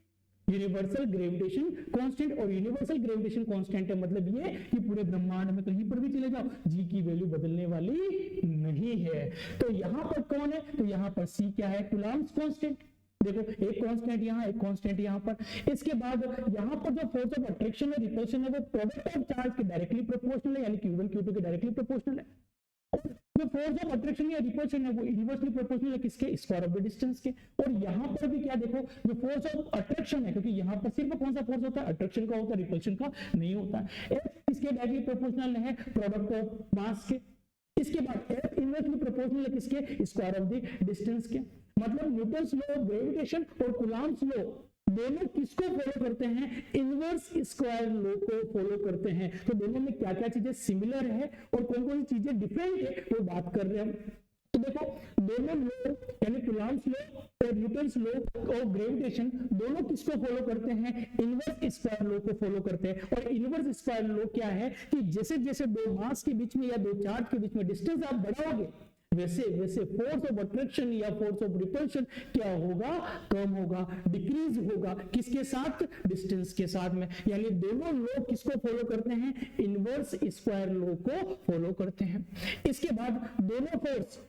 Universal gravitation constant, और यूनिवर्सल ग्रेविटेशन कांस्टेंट है मतलब ये कि पूरे ब्रह्मांड में कहीं पर भी चले जाओ G की वैल्यू बदलने वाली नहीं है। तो यहाँ पर कौन है? तो यहाँ पर C क्या है? Coulomb's constant. देखो एक कांस्टेंट यहाँ, एक कांस्टेंट यहाँ पर। इसके बाद यहाँ पर जो फोर्स ऑफ अट्रैक्शन है, रिपल्शन है, वो प्रोडक्ट ऑफ चार्ज के डायरेक्टली प्रोपोर्शनल है, यानी Q1 Q2 के डायरेक्टली प्रोपोर्शनल है। जो फोर्स ऑफ अट्रैक्शन या रिपल्शन है वो इनवर्सली प्रोपोर्शनल है किसके? स्क्वायर ऑफ द डिस्टेंस के। और यहाँ पर भी क्या देखो, जो फोर्स ऑफ अट्रैक्शन है, क्योंकि यहाँ पर सिर्फ कौन सा फोर्स होता है? अट्रैक्शन का होता है, रिपल्शन का नहीं होता है। F इसके डायरेक्टली प्रोपोर्शनल है प्रोडक्ट ऑफ मास के। इसके बाद F इनवर्सली प्रोपोर्शनल है किसके? स्क्वायर ऑफ द डिस्टेंस के। मतलब न्यूटन्स लॉ ऑफ ग्रेविटेशन और कूलम्ब्स लॉ दोनों किसको फॉलो करते हैं? इनवर्स स्क्वायर लॉ को फॉलो करते हैं। तो दोनों में क्या क्या चीजें सिमिलर है और कौन कौन सी चीजें डिफरेंट है वो बात कर रहे हैं हम। तो देखो दोनों लॉ यानी कूलम्ब्स लॉ और न्यूटन्स लॉ ऑफ ग्रेविटेशन दोनों किसको फॉलो करते हैं? इनवर्स स्क्वायर लॉ को फॉलो करते हैं। और इनवर्स स्क्वायर लॉ क्या है कि जैसे जैसे दो मास के बीच में या दो चार्ज के बीच में डिस्टेंस आप बढ़ाओगे वैसे वैसे फोर्स ऑफ अट्रैक्शन या फोर्स ऑफ रिपल्शन क्या होगा? कम होगा, डिक्रीज होगा। किसके साथ? डिस्टेंस के साथ में। यानी दोनों लोग किसको फॉलो करते हैं? इनवर्स स्क्वायर लॉ को फॉलो करते हैं। इसके बाद दोनों फोर्स,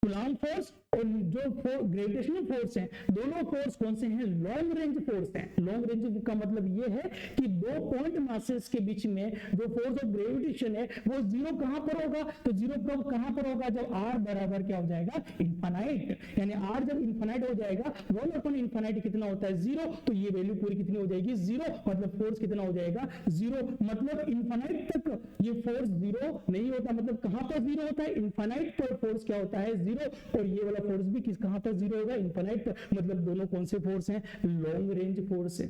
कूलम्ब फोर्स और जो ग्रेविटेशनल फोर्स है, दोनों फोर्स कौन से हैं? लॉन्ग रेंज फोर्स हैं। लॉन्ग रेंज का मतलब ये है कि दो पॉइंट मासेस के बीच में जो फोर्स ऑफ ग्रेविटेशन है वो जीरो कहां पर होगा? तो जीरो कब कहां पर होगा? जब R बराबर क्या हो जाएगा? इनफाइनाइट। यानी R जब इनफाइनाइट हो जाएगा, 1 अपॉन इनफाइनाइट कितना होता है? 0। तो ये वैल्यू पूरी कितनी हो जाएगी? 0। मतलब फोर्स कितना हो जाएगा? 0। मतलब इनफाइनाइट तक ये फोर्स 0 नहीं होता। मतलब कहां पर 0 होता है? इनफाइनाइट पर फोर्स क्या होता है? 0। और ये वाला फोर्स भी किस कहां पर 0 होगा? इनफाइनाइट पर। मतलब दोनों कौन से फोर्स हैं? लॉन्ग रेंज फोर्स है।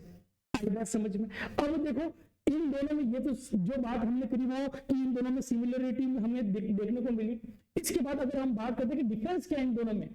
आई बात समझ में? अब देखो इन दोनों में ये तो जो बात हमने करी वो कि इन दोनों में सिमिलरिटी हमें देखने को मिली। इसके बाद अगर हम बात करते हैं कि डिफरेंस क्या है इन दोनों में,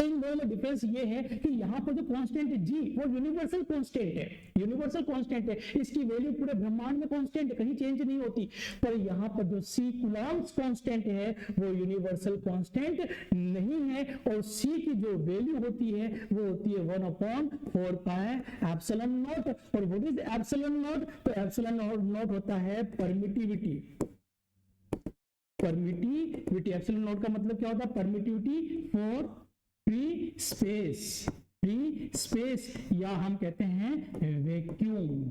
तो इन दोनों में डिफरेंस ये है कि यहाँ पर जो कांस्टेंट है जी वो यूनिवर्सल कांस्टेंट है, यूनिवर्सल कांस्टेंट है, इसकी वैल्यू पूरे ब्रह्मांड में कांस्टेंट है, कहीं चेंज नहीं होती। पर यहाँ पर जो सी कूलम्ब्स कांस्टेंट है वो यूनिवर्सल कांस्टेंट नहीं है, और सी की जो वैल्यू होती है वो होती है 1/4 पाई एप्सिलॉन नॉट। और व्हाट इज एप्सिलॉन नॉट? तो एप्सिलॉन नॉट होता है परमिटिविटी, परमिटिविटी। एप्सिलॉन नॉट का मतलब क्या होता है? Permittivity for free space, free space, या हम कहते हैं वैक्यूम।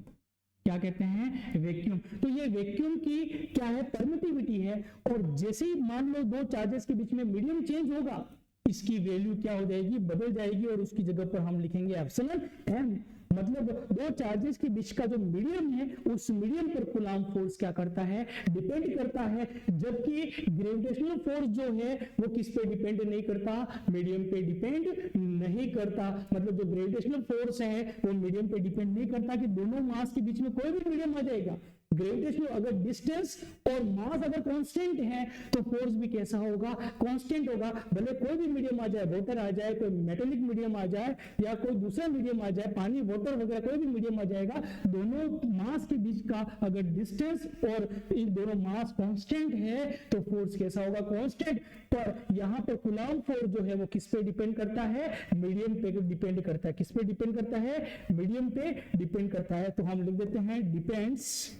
क्या कहते हैं? वैक्यूम। तो ये वैक्यूम की क्या है? परमिटिविटी है। और जैसे ही मान लो दो चार्जेस के बीच में मीडियम चेंज होगा, इसकी वैल्यू क्या हो जाएगी? बदल जाएगी, और उसकी जगह पर हम लिखेंगे एप्सिलॉन एम। मतलब दो चार्जेस के बीच का जो मीडियम है, उस मीडियम पर कूलम्ब फोर्स क्या करता है? डिपेंड करता है। जबकि ग्रेविटेशनल फोर्स जो है वो किस पे डिपेंड नहीं करता? मीडियम पे डिपेंड नहीं करता। मतलब जो ग्रेविटेशनल फोर्स है वो मीडियम पे डिपेंड नहीं करता कि दोनों मास के बीच में कोई भी मीडियम आ जाएगा। ग्रेविटेशनल अगर डिस्टेंस और मास अगर कांस्टेंट है तो फोर्स भी कैसा होगा? कांस्टेंट होगा। भले कोई भी मीडियम आ जाए, वाटर आ जाए, कोई मेटेलिक मीडियम आ जाए, या कोई दूसरा मीडियम आ जाए, पानी, वाटर वगैरह कोई भी मीडियम आ जाएगा, दोनों मास के बीच का अगर डिस्टेंस और इन दोनों मास कांस्टेंट है तो फोर्स कैसा होगा? कांस्टेंट। पर यहाँ पर कूलम्ब फोर्स जो है वो किस पे डिपेंड करता है? मीडियम पे डिपेंड करता है। किस पे डिपेंड करता है? मीडियम पे डिपेंड करता है। तो हम लिख देते हैं डिपेंड्स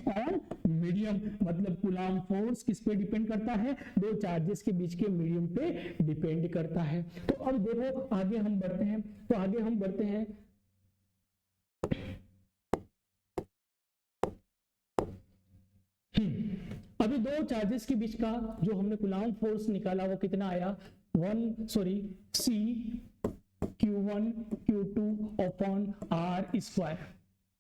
ऑन मीडियम। मतलब कूलम्ब फोर्स किस पे डिपेंड करता है? दो चार्जेस के बीच के मीडियम पे डिपेंड करता है। तो अब देखो आगे हम बढ़ते हैं, तो आगे हम बढ़ते हैं अभी दो चार्जेस के बीच का जो हमने कूलम्ब फोर्स निकाला वो कितना आया? C Q1 Q2 upon R square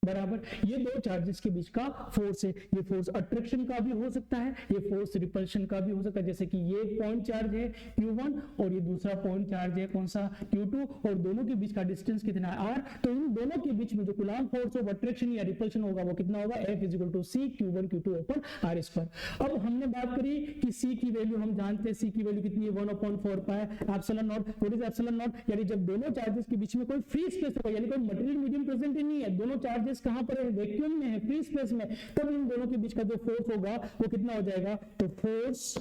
बराबर। ये दो चार्जेस के बीच का फोर्स है। ये फोर्स अट्रैक्शन का भी हो सकता है, ये फोर्स रिपल्शन का भी हो सकता है। जैसे कि ये पॉइंट चार्ज है Q1 और ये दूसरा पॉइंट चार्ज है कौन सा? Q2, और दोनों के बीच का डिस्टेंस कितना है? R। तो इन दोनों के बीच में जो कूलम्ब फोर्स ऑफ अट्रैक्शन या रिपल्शन होगा वो कितना होगा? F = C Q1 Q2 upon R square. अब हमने बात करी कि C की वैल्यू हम जानते हैं, C की वैल्यू कितनी है? 1/4 pi epsilon not. What is epsilon not? यानी जब दोनों चार्जेस के बीच में कोई फ्री स्पेस होगा, यानी कोई मटेरियल मीडियम प्रेजेंट ही नहीं है, दोनों चार्जेस कहां पर है? वैक्यूम में है, फ्री स्पेस में, तब इन दोनों के बीच का जो फोर्स होगा वो कितना हो जाएगा? तो फोर्स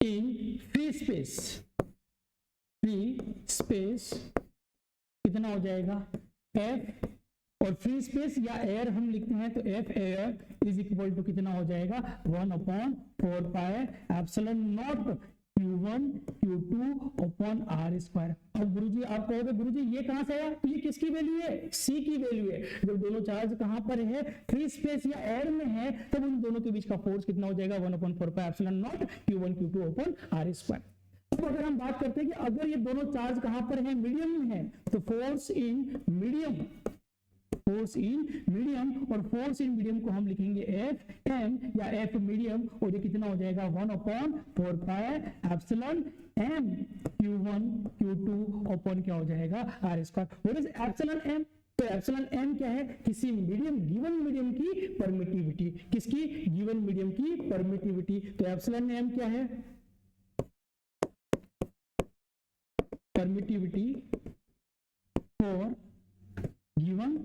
इन फ्री स्पेस कितना हो जाएगा? F। और फ्री स्पेस या एयर हम लिखते हैं तो F air is equal to कितना हो जाएगा? 1/4 pi epsilon naught Q1 Q2 upon R square. अब गुरुजी आप कहोगे गुरुजी ये कहां से आया? तो ये किसकी वैल्यू है? C की वैल्यू है। जब दोनों चार्ज कहां पर है? फ्री स्पेस या एयर में है, तब उन दोनों के बीच का फोर्स कितना हो जाएगा? 1/4 pi epsilon naught Q1 Q2 upon R square. अब अगर हम बात करते हैं कि अगर ये दोनों चार्ज कहां पर है? मीडियम में है, तो फोर्स इन मीडियम, और फोर्स इन मीडियम को हम लिखेंगे F M या F मीडियम, और ये कितना हो जाएगा? 1/4 pi epsilon M Q1 Q2 upon क्या हो जाएगा? R square. What is epsilon M? तो एप्सिलॉन M क्या है? किसी मीडियम, गिवन मीडियम की परमिटिविटी। किसकी? गिवन मीडियम की परमिटिविटी। तो एप्सिलॉन M क्या है? परमिटिविटी फॉर गिवन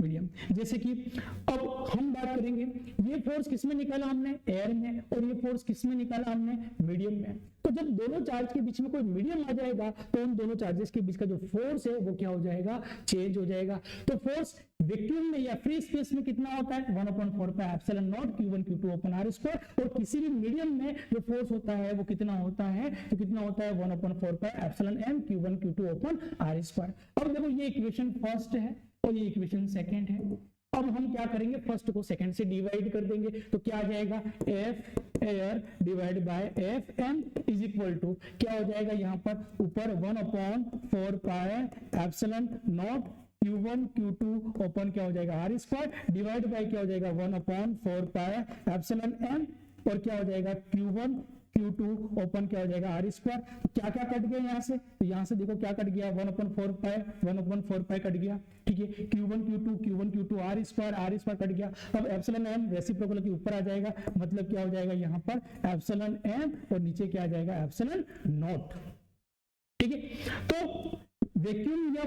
मीडियम, जैसे कि अब हम बात करेंगे ये फोर्स किसमें निकाला हमने? एयर में, और ये फोर्स किसमें निकाला हमने? मीडियम में। तो जब दोनों चार्ज के बीच में कोई मीडियम आ जाएगा तो उन दोनों चार्जेस के बीच का जो फोर्स है वो क्या हो जाएगा? चेंज हो जाएगा। तो फोर्स वैक्यूम में या फ्री स्पेस में कितना होता है? 1/4 pi epsilon naught Q1 Q2 upon R square. और किसी भी मीडियम में जो फोर्स होता है वो कितना होता है? तो कितना होता है? 1/4 pi epsilon M Q1 Q2 upon R square. अब देखो ये इक्वेशन फर्स्ट है और ये इक्वेशन सेकंड है। अब हम क्या करेंगे? फर्स्ट को सेकंड से डिवाइड कर देंगे, तो क्या आ जाएगा? F air divide by F M is equal to क्या हो जाएगा? यहाँ पर ऊपर 1/4 pi epsilon naught Q1 Q2 open क्या हो जाएगा? R स्क्वायर डिवाइड बाय क्या हो जाएगा? 1/4 पाई एप्सिलॉन M, और क्या हो जाएगा? Q1 Q2 ओपन क्या हो जाएगा आर स्क्वायर। तो क्या क्या कट गया यहाँ से, तो यहाँ से देखो क्या कट गया 1/4 पाई कट गया, ठीक है। Q1 Q2 are square cut गया। अब एप्सिलॉन एम रेसिप्रोकल के ऊपर आ जाएगा, मतलब क्या हो जाएगा यहाँ पर एप्सिलॉन एम और नीचे क्या आ जाएगा एप्सिलॉन नॉट, ठीक है। तो वैक्यूम या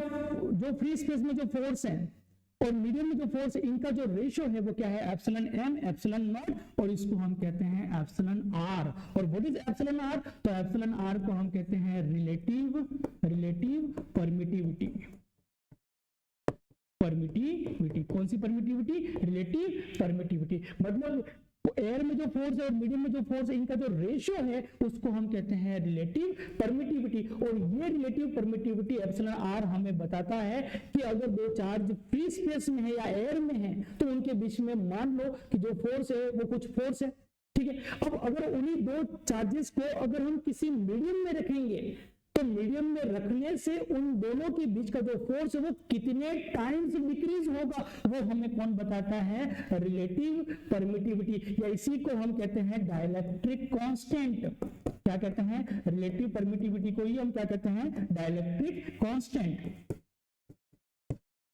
जो फ्री स्पेस में जो फोर्स है और मीडियम में जो फोर्स है, इनका जो रेशियो है वो क्या है एप्सिलॉन एम एप्सिलॉन नॉट, और इसको हम कहते हैं एप्सिलॉन आर। और व्हाट इज एप्सिलॉन आर, तो एप्सिलॉन आर को हम कहते हैं रिलेटिव परमिटिविटी। कौन सी परमिटिविटी, रिलेटिव परमिटिविटी। मतलब एयर में जो फोर्स है और मीडियम में जो फोर्स है, इनका जो रेशियो है उसको हम कहते हैं रिलेटिव परमिटिविटी। और ये रिलेटिव परमिटिविटी एप्सिलॉन आर हमें बताता है कि अगर दो चार्ज फ्री स्पेस में है या एयर में है तो उनके बीच में मान लो कि जो फोर्स है वो कुछ फोर्स है, ठीक है। अब अगर उन्हीं दो चार्जेस को अगर हम किसी मीडियम में रखेंगे तो मीडियम में रखने से उन दोनों के बीच का जो फोर्स है वो कितने टाइम्स डिक्रीज होगा, वो हमें कौन बताता है, रिलेटिव परमिटिविटी, या इसी को हम कहते हैं डाइलेक्ट्रिक कांस्टेंट। क्या कहते हैं, रिलेटिव परमिटिविटी को ही हम क्या कहते हैं, डाइलेक्ट्रिक कांस्टेंट।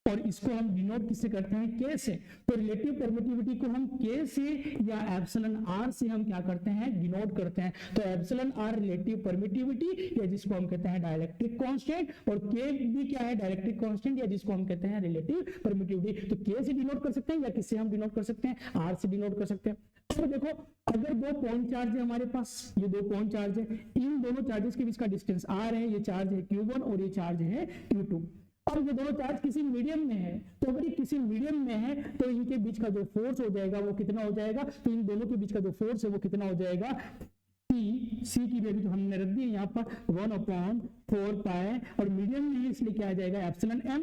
और इसको हम डिनोट किससे करते हैं, के से। तो रिलेटिव परमिटिविटी को हम के से या एप्सिलॉन आर से हम क्या करते हैं, डिनोट करते हैं। तो एप्सिलॉन आर रिलेटिव परमिटिविटी या जिसको हम कहते हैं डाइलेक्ट्रिक कांस्टेंट, और के भी क्या है, डाइलेक्ट्रिक कांस्टेंट या जिसको हम कहते हैं रिलेटिव परमिटिविटी। तो के से डिनोट कर सकते हैं या किससे हम डिनोट कर सकते हैं, आर से डिनोट कर सकते हैं। तो देखो अगर दो पॉइंट चार्ज है हमारे पास, ये दो पॉइंट चार्ज है, इन दोनों चार्जेस के बीच का डिस्टेंस आर है, ये चार्ज है Q1 और ये चार्ज है Q2। अब ये दोनों चार्ज किसी मीडियम में है, तो अगर ये किसी मीडियम में है तो इनके बीच का जो फोर्स हो जाएगा वो कितना हो जाएगा, तो इन दोनों के बीच का जो फोर्स है वो कितना हो जाएगा, सी की वैल्यू तो हमने रख दी यहाँ पर 1/4 पाई, और मीडियम में है इसलिए क्या आ जाएगा एप्सिलॉन एम,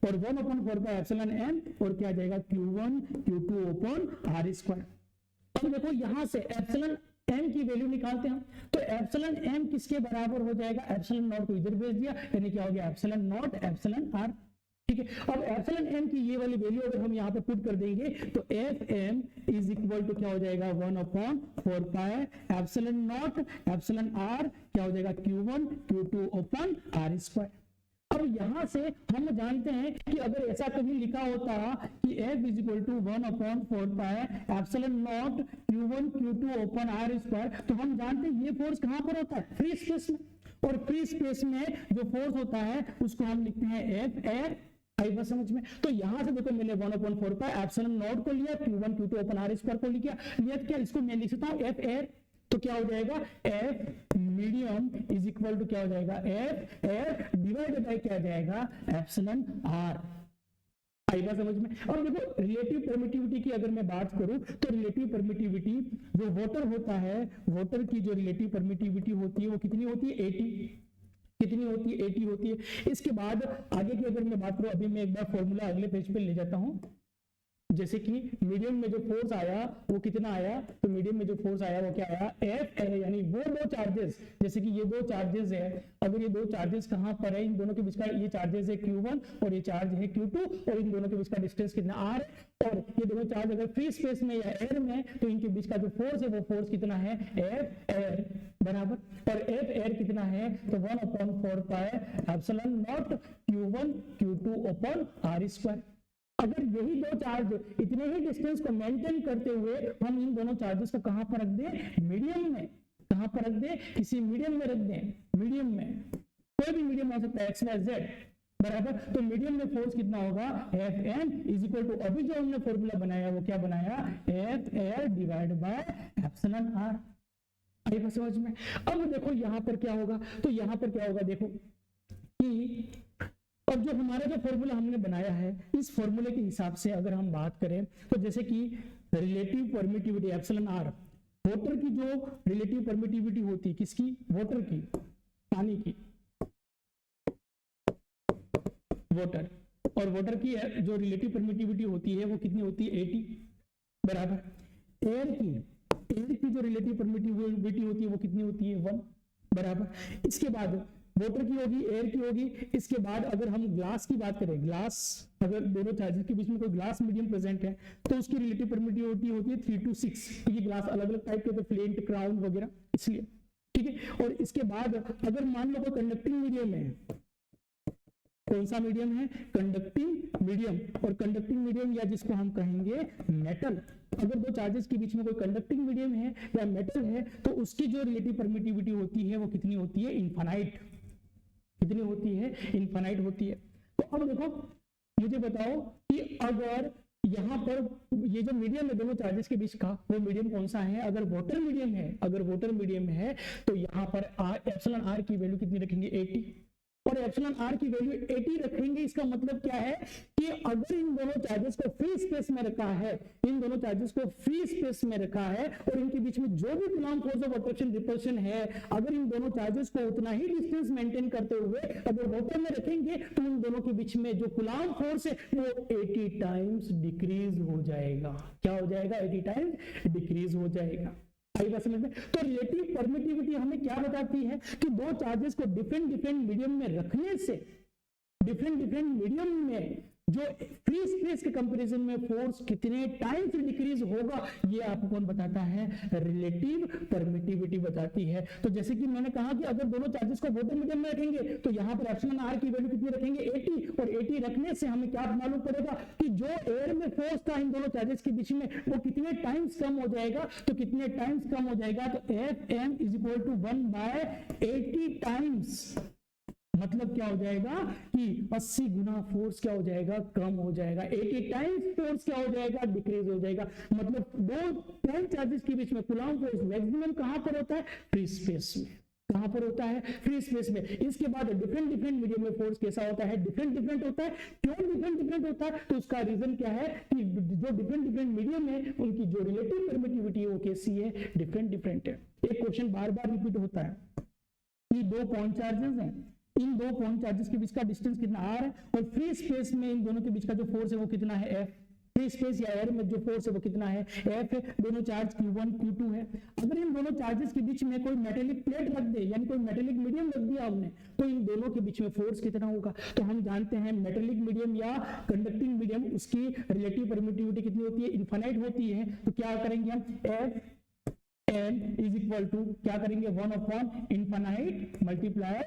और 1/4 पाई एप्सिलॉन एम, और क्या आ जाएगा Q1 Q2 upon R square. अब देखो यहां से एप्सिलॉन एम की वैल्यू निकालते हैं, तो एप्सिलॉन एम किसके बराबर हो जाएगा, एप्सिलॉन नॉट को इधर भेज दिया, यानी क्या हो गया एप्सिलॉन नॉट एप्सिलॉन आर, ठीक है। अब एप्सिलॉन एम की ये वाली वैल्यू अगर हम यहाँ पे पुट कर देंगे तो F M is equal to क्या हो जाएगा 1/4 pi epsilon naught epsilon R, क्या हो जाएगा Q1 Q2 upon R square. अब यहां से हम जानते हैं कि अगर ऐसा कभी लिखा होता कि F is equal to 1/4 pi epsilon naught Q1 Q2 upon R square, तो हम जानते हैं ये फोर्स कहां पर होता है, फ्री स्पेस में, और फ्री स्पेस में जो फोर्स होता है उसको हम लिखते हैं F एयर। आई बात समझ में। तो यहां से देखो मैंने 1/4 पाई एप्सिलॉन नॉट को लिया, Q1 Q2 upon R square को लिया, क्या इसको मैं लिख सकता हूं F एयर, तो क्या हो जाएगा F medium is equal to क्या हो जाएगा एफ एयर डिवाइडेड बाय क्या जाएगा एप्सिलॉन आर। आई बात समझ में। और देखो रिलेटिव परमिटिविटी की अगर मैं बात करूं तो रिलेटिव परमिटिविटी जो वाटर होता है, वाटर की जो रिलेटिव परमिटिविटी होती है वो कितनी होती है 80, कितनी होती है 80 होती है। इसके बाद आगे की अगर मैं बात करूं, अभी मैं एक बार फॉर्मूला अगले पेज पे ले जाता हूं, जैसे कि मीडियम में जो फोर्स आया वो कितना आया, तो मीडियम में जो फोर्स आया वो क्या आया एफ है, यानी वो दो चार्जेस, जैसे कि ये दो चार्जेस है, अगर ये दो चार्जेस कहां पर है, इन दोनों के बीच का ये चार्जेस है Q1 और ये चार्ज है Q2, और इन दोनों के बीच का डिस्टेंस कितना R, और ये दोनों चार्ज अगर फ्री स्पेस में या एयर में तो इनके बीच का जो फोर्स है वो फोर्स कितना है एफ एयर बराबर, और एफ एयर कितना है तो 1/4 pi epsilon naught Q1 Q2 upon R square. अगर यही दो चार्ज इतने ही डिस्टेंस को मेंटेन करते हुए हम इन दोनों चार्जेस को कहां पर रख दें, मीडियम में, कहां पर रख दें, किसी मीडियम में रख दें, मीडियम में, कोई भी मीडियम हो सकता है x y z बराबर, तो मीडियम में फोर्स कितना होगा F M is equal to, अभी जो हमने फॉर्मूला बनाया वो क्या बनाया F air divide by epsilon R. आई बात समझ में। अब देखो यहां पर क्या होगा, तो यहां पर क्या होगा देखो कि अब जो हमारा जो फॉर्मूला हमने बनाया है इस फॉर्मूले के हिसाब से अगर हम बात करें तो जैसे कि relative permittivity epsilon R, water की जो रिलेटिव परमिटिविटी होती है किसकी, वाटर की, पानी की, वाटर, और वाटर की जो रिलेटिव परमिटिविटी होती है वो कितनी होती है 80 बराबर। एयर की जो रिलेटिव परमिटिविटी होती है वो कितनी होती है 1 बराबर। इसके बाद वाटर की होगी, एयर की होगी। इसके बाद अगर हम ग्लास की बात करें, ग्लास अगर दोनों चार्जेस के बीच में कोई ग्लास मीडियम प्रेजेंट है तो उसकी रिलेटिव परमिटिविटी होती है 3 to 6, क्योंकि ग्लास अलग अलग टाइप के होते हैं, फ्लिंट, क्राउन वगैरह, इसलिए। ठीक है, और इसके बाद अगर मान लो कोई कंडक्टिंग मीडियम है, कौन सा मीडियम है? Conducting medium. और कंडक्टिंग मीडियम या जिसको हम कहेंगे मेटल, अगर दो चार्जेस के बीच में कोई कंडक्टिंग मीडियम है या मेटल है तो उसकी जो रिलेटिव परमिटिविटी होती है वो कितनी होती है? इनफाइनाइट। कितनी होती है? इनफाइनाइट होती है। तो अब देखो, मुझे बताओ कि अगर यहाँ पर ये जो मीडियम है दोनों चार्जेस के बीच का, वो मीडियम कौन सा है? अगर वाटर मीडियम है, अगर वाटर मीडियम है तो यहाँ पर एप्सिलॉन आर की वैल्यू कितनी रखेंगे? 80। और एप्सिलॉन आर की वैल्यू 80 रखेंगे। इसका मतलब क्या है कि अगर इन दोनों चार्जेस को फ्री स्पेस में रखा है, इन दोनों चार्जेस को फ्री स्पेस में रखा है और इनके बीच में जो भी coulomb force of attraction repulsion है, अगर इन दोनों चार्जेस को उतना ही डिस्टेंस मेंटेन करते हुए अगर वाटर में रखेंगे तो इन दोनों के बीच में जो कूलम्ब फोर्स है वो 80 टाइम्स डिक्रीज हो जाएगा। क्या हो जाएगा? 80 टाइम्स डिक्रीज हो जाएगा। समझ में? तो रिलेटिव परमिटिविटी हमें क्या बताती है कि दो चार्जेस को डिफरेंट मीडियम में रखने से, डिफरेंट मीडियम में जो फ्री स्पेस के कंपैरिजन में फोर्स कितने टाइम्स डिक्रीज होगा, ये आपको कौन बताता है? रिलेटिव परमिटिविटी बताती है। तो जैसे कि मैंने कहा कि अगर दोनों चार्जेस को वाटर मीडियम में रखेंगे तो यहाँ पर एप्सिलॉन आर की वैल्यू कितनी रखेंगे? 80। और 80 रखने से हमें क्या मालूम पड़ेगा कि जो एयर में फोर्स था इन दोनों चार्जेस के बीच में वो कितने टाइम्स कम हो जाएगा। तो कितने टाइम्स कम हो जाएगा? तो Fm is equal to 1/80 times. मतलब क्या हो जाएगा कि 80 गुना फोर्स क्या हो जाएगा? कम हो जाएगा। 80 टाइम्स फोर्स क्या हो जाएगा? डिक्रीज हो जाएगा। मतलब दो पॉइंट चार्जेस के बीच में कूलम्ब फोर्स मैक्सिमम कहां पर होता है? फ्री स्पेस में। कहां पर होता है? फ्री स्पेस में। इसके बाद डिफरेंट मीडियम में फोर्स कैसा होता है? डिफरेंट होता है। क्यों डिफरेंट होता है? तो उसका रीजन क्या है कि जो डिफरेंट मीडियम है उनकी जो रिलेटिव परमिटिविटी है वो कैसी है? डिफरेंट है। एक क्वेश्चन बार बार रिपीट होता है कि दो पॉइंट चार्जेस हैं, इन दो पॉइंट चार्जेस के बीच का डिस्टेंस कितना r है और फ्री स्पेस में इन दोनों के बीच का जो फोर्स है वो कितना है? f। फ्री स्पेस या एयर में जो फोर्स है वो कितना है? f है। दोनों चार्ज Q1 Q2 है। अगर इन दोनों चार्जेस के बीच में कोई मेटेलिक प्लेट रख दे, यानी कोई मेटेलिक मीडियम रख दिया हमने, तो इन दोनों के बीच में फोर्स कितना होगा? तो हम जानते हैं मेटेलिक मीडियम या कंडक्टिंग मीडियम, उसकी रिलेटिव परमिटिविटी कितनी होती है? इनफाइनाइट होती है। तो क्या करेंगे हम? f n is equal to क्या करेंगे? One by infinite multiply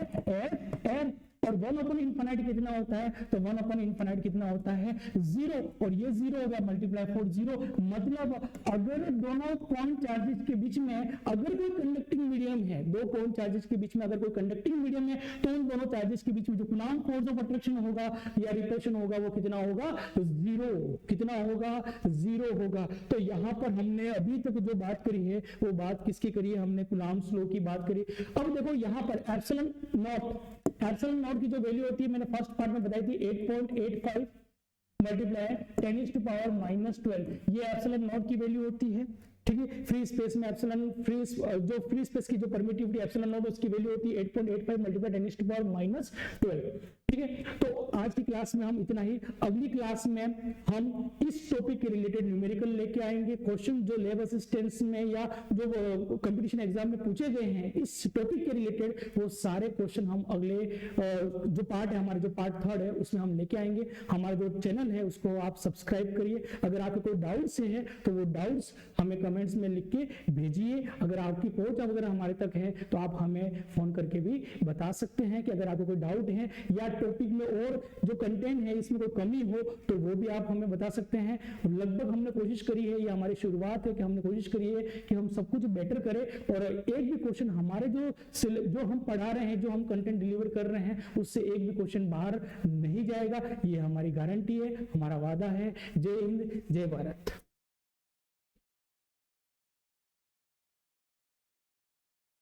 n। और 1/इनफाइनाइट कितना होता है? तो 1/इनफाइनाइट कितना होता है? 0। और ये 0 हो गया, मल्टीप्लाई 4 0। मतलब अगर दोनों पॉइंट चार्जेस के बीच में अगर कोई कंडक्टिंग मीडियम है, दो पॉइंट चार्जेस के बीच में अगर कोई कंडक्टिंग मीडियम है तो उन दोनों चार्जेस के बीच में जो कूलम्ब फोर्स ऑफ अट्रैक्शन होगा या रिपल्शन होगा वो कितना होगा? 0। कितना होगा? 0 होगा। तो यहाँ पर हमने अभी तक जो बात करी है वो बात किसकी करी है? हमने कूलम्ब्स लॉ की बात करी। अब देखो यहाँ पर एप्सिलॉन नॉट की जो वैल्यू होती है मैंने फर्स्ट पार्ट में बताई थी 8.85 मल्टीप्लाई 10⁻⁻12। ये एप्सिलॉन नॉट की वैल्यू होती है। ठीक है, फ्री स्पेस में एप्सिलॉन फ्री स्पेस की जो परमिटिविटी एप्सिलॉन नॉट उसकी वैल्यू होती है 8.85 मल्टीप्लाई 10⁻⁻12। ठीक है, तो आज की क्लास में हम इतना ही। अगली क्लास में हम इस टॉपिक के रिलेटेड न्यूमेरिकल लेके आएंगे। क्वेश्चन जो लैब असिस्टेंट्स में या जो कंपटीशन एग्जाम में पूछे गए हैं इस टॉपिक के रिलेटेड, वो सारे क्वेश्चन हम अगले जो पार्ट है हमारे, जो पार्ट 3 है उसमें हम लेके आएंगे। हमारा जो चैनल है उसको आप सब्सक्राइब करिए। अगर आपके कोई डाउट्स है तो वो डाउट्स हमें कमेंट्स में लिख के भेजिए। अगर आपकी पहुंच अगर हमारे तक है तो आप हमें फोन करके भी बता सकते हैं कि अगर आपको कोई डाउट है या टॉपिक में और जो कंटेंट है इसमें कोई कमी हो तो वो भी आप हमें बता सकते हैं। लगभग हमने कोशिश करी है, ये हमारी शुरुआत है कि हमने कोशिश करी है कि हम सब कुछ बेटर करें और एक भी क्वेश्चन हमारे जो हम पढ़ा रहे हैं, जो हम कंटेंट डिलीवर कर रहे हैं, उससे एक भी क्वेश्चन बाहर नहीं जाएगा। ये हमारी गारंटी है, हमारा वादा है। जय हिंद, जय भारत।